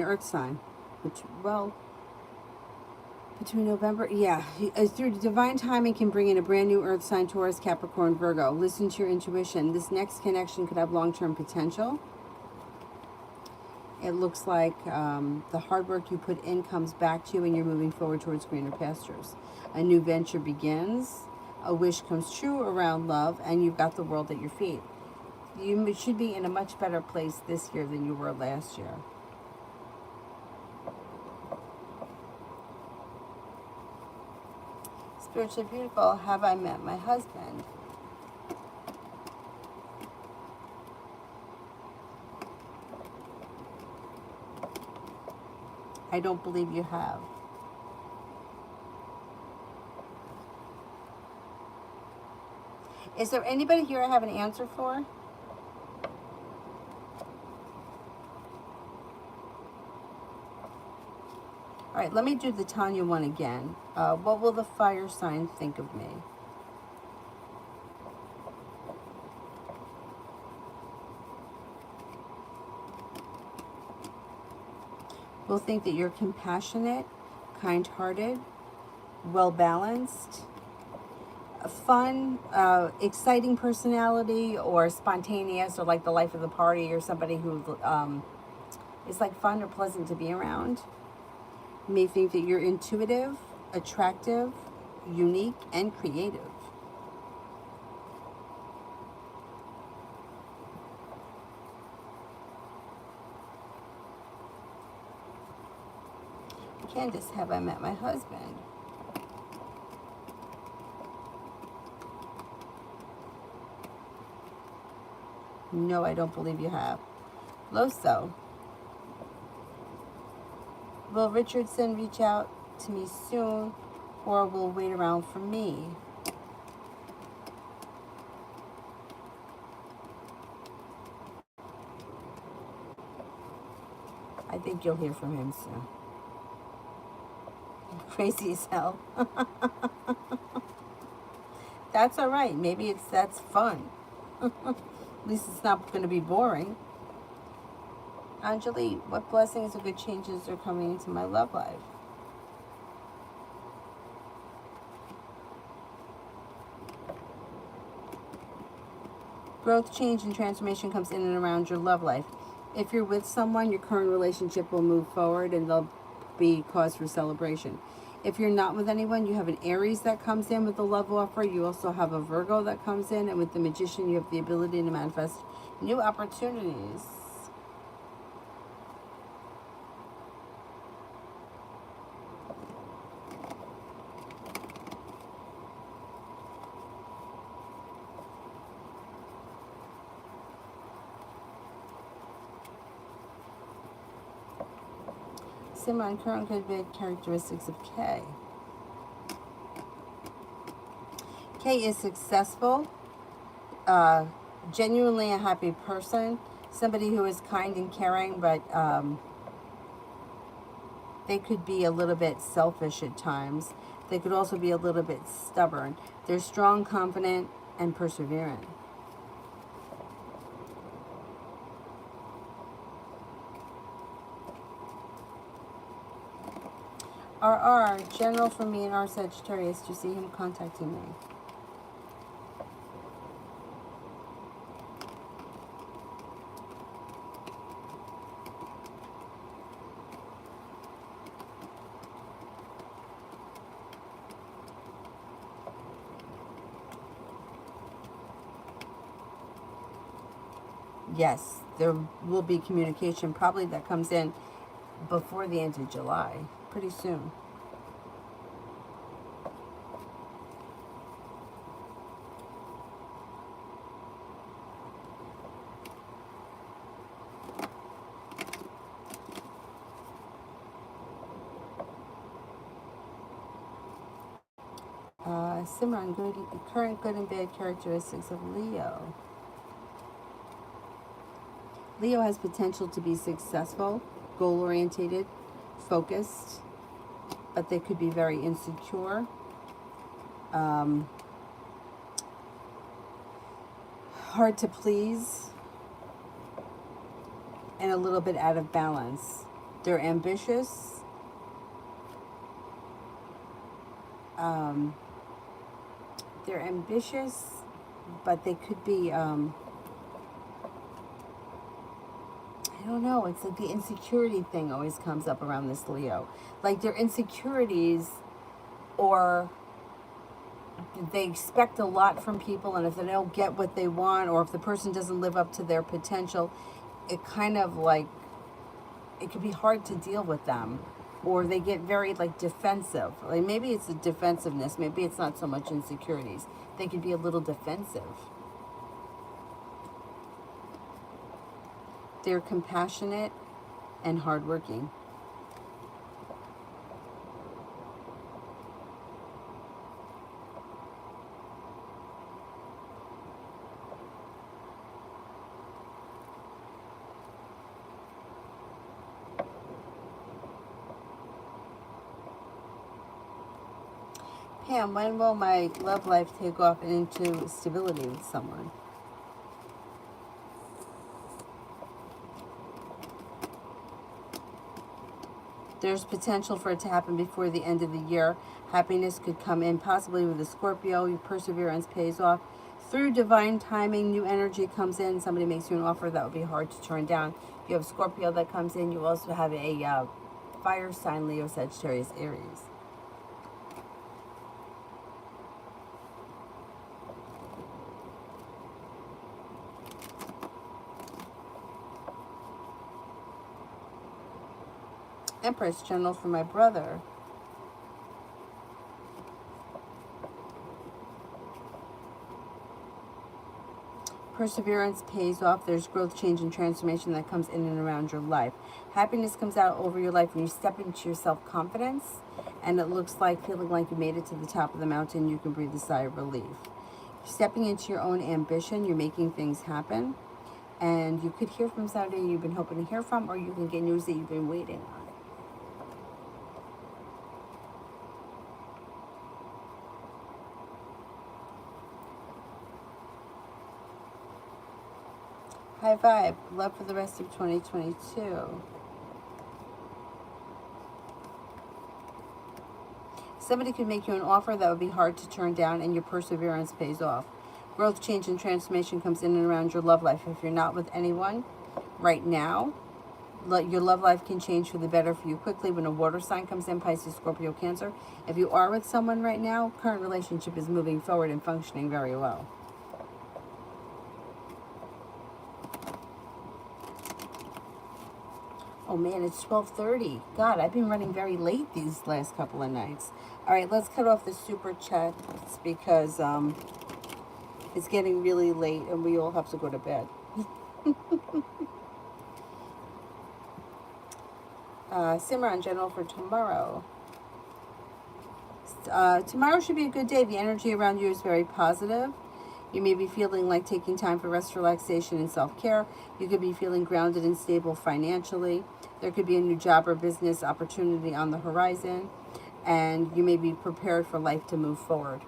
earth sign, which, well, between November, through divine timing can bring in a brand new earth sign, Taurus, Capricorn, Virgo. Listen to your intuition. This next connection could have long-term potential. It looks like the hard work you put in comes back to you and you're moving forward towards greener pastures. A new venture begins. A wish comes true around love, and you've got the world at your feet. You should be in a much better place this year than you were last year. Spiritually beautiful, have I met my husband? I don't believe you have. Is there anybody here I have an answer for? All right, let me do the Tanya one again. What will the fire sign think of me? Will think that you're compassionate, kind-hearted, well-balanced, fun, exciting personality, or spontaneous, or like the life of the party, or somebody who is like fun or pleasant to be around. You may think that you're intuitive, attractive, unique, and creative. Candace, have I met my husband? No, I don't believe you have. Loso, will Richardson reach out to me soon, or will wait around for me? I think think you'll hear from him soon. Crazy as hell. That's all right. Maybe that's fun. At least it's not going to be boring. Anjali, what blessings or good changes are coming into my love life? Growth, change, and transformation comes in and around your love life. If you're with someone, your current relationship will move forward and there'll be cause for celebration. If you're not with anyone, you have an Aries that comes in with a love offer. You also have a Virgo that comes in. And with the Magician, you have the ability to manifest new opportunities. Simon, current good bad characteristics of K. K is successful, genuinely a happy person, somebody who is kind and caring, but they could be a little bit selfish at times. They could also be a little bit stubborn. They're strong, confident, and perseverant. RR, general for me and our Sagittarius, to see him contacting me. Yes, there will be communication probably that comes in before the end of July, pretty soon. Simran, current good and bad characteristics of Leo. Leo has potential to be successful, goal-oriented, focused, but they could be very insecure. Hard to please, and a little bit out of balance. They're ambitious. They're ambitious, but they could be, I don't know, it's like the insecurity thing always comes up around this Leo. Like their insecurities, or they expect a lot from people, and if they don't get what they want, or if the person doesn't live up to their potential, it kind of like, it could be hard to deal with them. Or they get very like defensive. Like maybe it's a defensiveness. Maybe it's not so much insecurities. They could be a little defensive. They're compassionate and hardworking. Pam, when will my love life take off into stability with someone? There's potential for it to happen before the end of the year. Happiness could come in possibly with a Scorpio. Your perseverance pays off. Through divine timing, new energy comes in. Somebody makes you an offer that would be hard to turn down. You have Scorpio that comes in. You also have a fire sign, Leo, Sagittarius, Aries. Empress, general for my brother. Perseverance pays off. There's growth, change, and transformation that comes in and around your life. Happiness comes out over your life when you step into your self-confidence, and it looks like feeling like you made it to the top of the mountain. You can breathe a sigh of relief. Stepping into your own ambition, you're making things happen. And you could hear from somebody you've been hoping to hear from, or you can get news that you've been waiting on. High vibe. Love for the rest of 2022. Somebody could make you an offer that would be hard to turn down, and your perseverance pays off. Growth, change, and transformation comes in and around your love life. If you're not with anyone right now, your love life can change for the better for you quickly when a water sign comes in, Pisces, Scorpio, Cancer. If you are with someone right now, current relationship is moving forward and functioning very well. Oh man, it's 12:30. God, I've been running very late these last couple of nights. All right, let's cut off the super chats because it's getting really late and we all have to go to bed. Simmer on general for tomorrow. Tomorrow should be a good day. The energy around you is very positive. You may be feeling like taking time for rest, relaxation, and self-care. You could be feeling grounded and stable financially. There could be a new job or business opportunity on the horizon, and you may be prepared for life to move forward.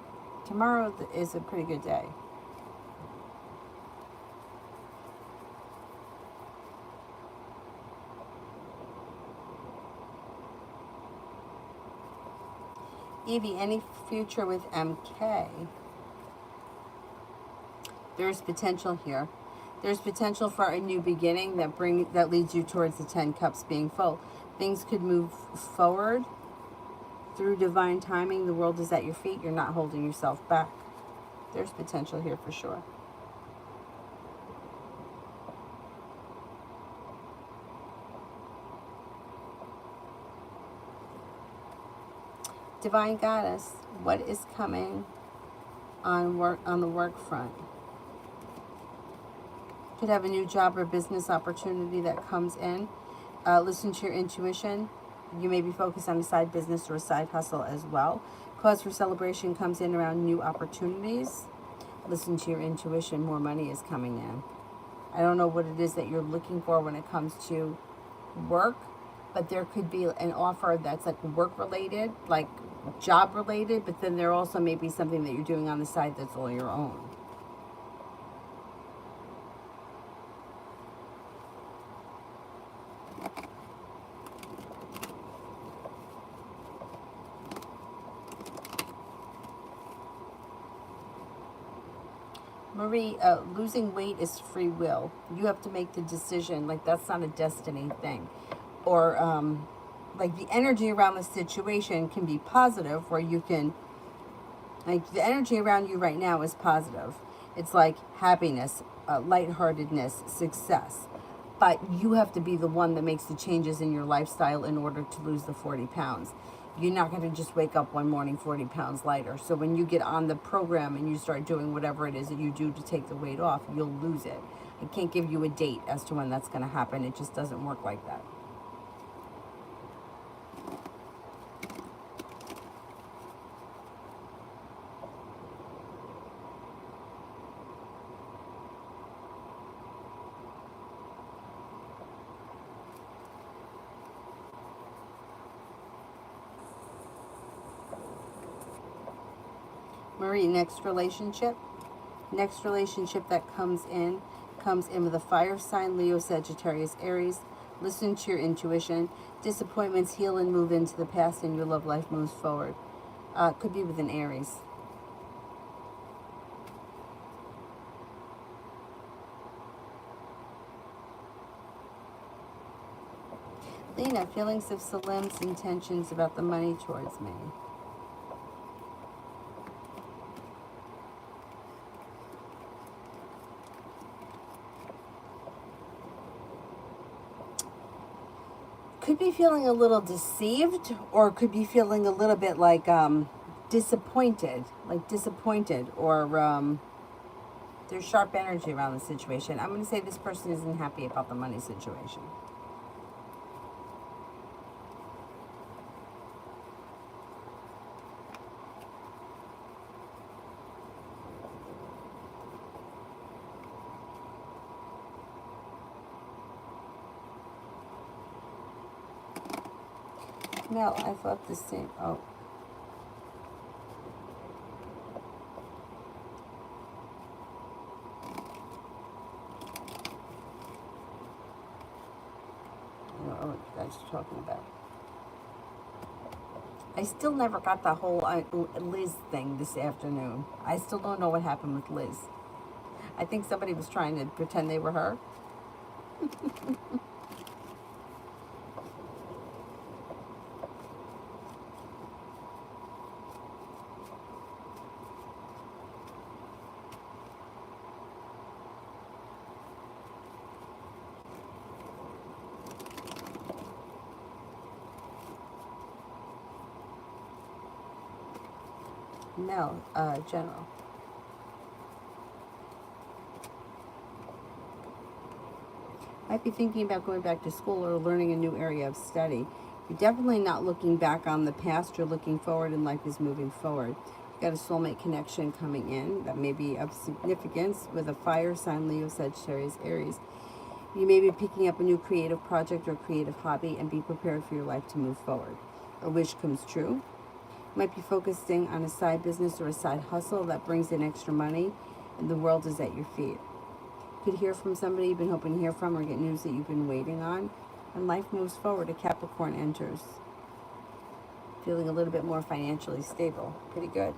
Tomorrow is a pretty good day. Evie, any future with MK? There's potential here. There's potential for a new beginning that leads you towards the 10 cups being full. Things could move forward through divine timing. The world is at your feet. You're not holding yourself back. There's potential here for sure. Divine Goddess, what is coming on the work front? Could have a new job or business opportunity that comes in. Listen to your intuition. You may be focused on a side business or a side hustle as well. Cause for celebration comes in around new opportunities. Listen to your intuition. More money is coming in. I don't know what it is that you're looking for when it comes to work, but there could be an offer that's like work related, like job related, but then there also may be something that you're doing on the side that's all your own. Marie, losing weight is free will. You have to make the decision. Like, that's not a destiny thing. Or, like, the energy around the situation can be positive, where you can, like, the energy around you right now is positive. It's like happiness, lightheartedness, success. But you have to be the one that makes the changes in your lifestyle in order to lose the 40 pounds. You're not going to just wake up one morning 40 pounds lighter. So when you get on the program and you start doing whatever it is that you do to take the weight off, you'll lose it. I can't give you a date as to when that's going to happen. It just doesn't work like that. Marie, next relationship that comes in with a fire sign, Leo, Sagittarius, Aries. Listen to your intuition. Disappointments heal and move into the past, and your love life moves forward. Could be with an Aries. Lena, feelings of Salim's intentions about the money towards me. Could be feeling a little deceived, or could be feeling a little bit like disappointed, or there's sharp energy around the situation. I'm going to say this person isn't happy about the money situation. No, I thought the same. Oh. I don't know what you guys are talking about. I still never got the whole Liz thing this afternoon. I still don't know what happened with Liz. I think somebody was trying to pretend they were her. Mel, General. Might be thinking about going back to school or learning a new area of study. You're definitely not looking back on the past. You're looking forward, and life is moving forward. You've got a soulmate connection coming in that may be of significance with a fire sign, Leo, Sagittarius, Aries. You may be picking up a new creative project or creative hobby, and be prepared for your life to move forward. A wish comes true. You might be focusing on a side business or a side hustle that brings in extra money, and the world is at your feet. You could hear from somebody you've been hoping to hear from, or get news that you've been waiting on, and life moves forward. A Capricorn enters. Feeling a little bit more financially stable. Pretty good.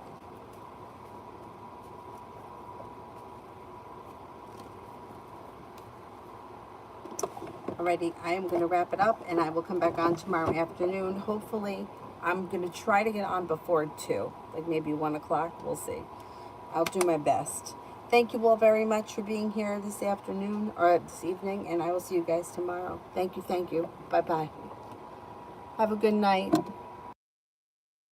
Alrighty, I am going to wrap it up, and I will come back on tomorrow afternoon. Hopefully, I'm going to try to get on before 2, like maybe 1 o'clock. We'll see. I'll do my best. Thank you all very much for being here this afternoon, or this evening, and I will see you guys tomorrow. Thank you, thank you. Bye-bye. Have a good night.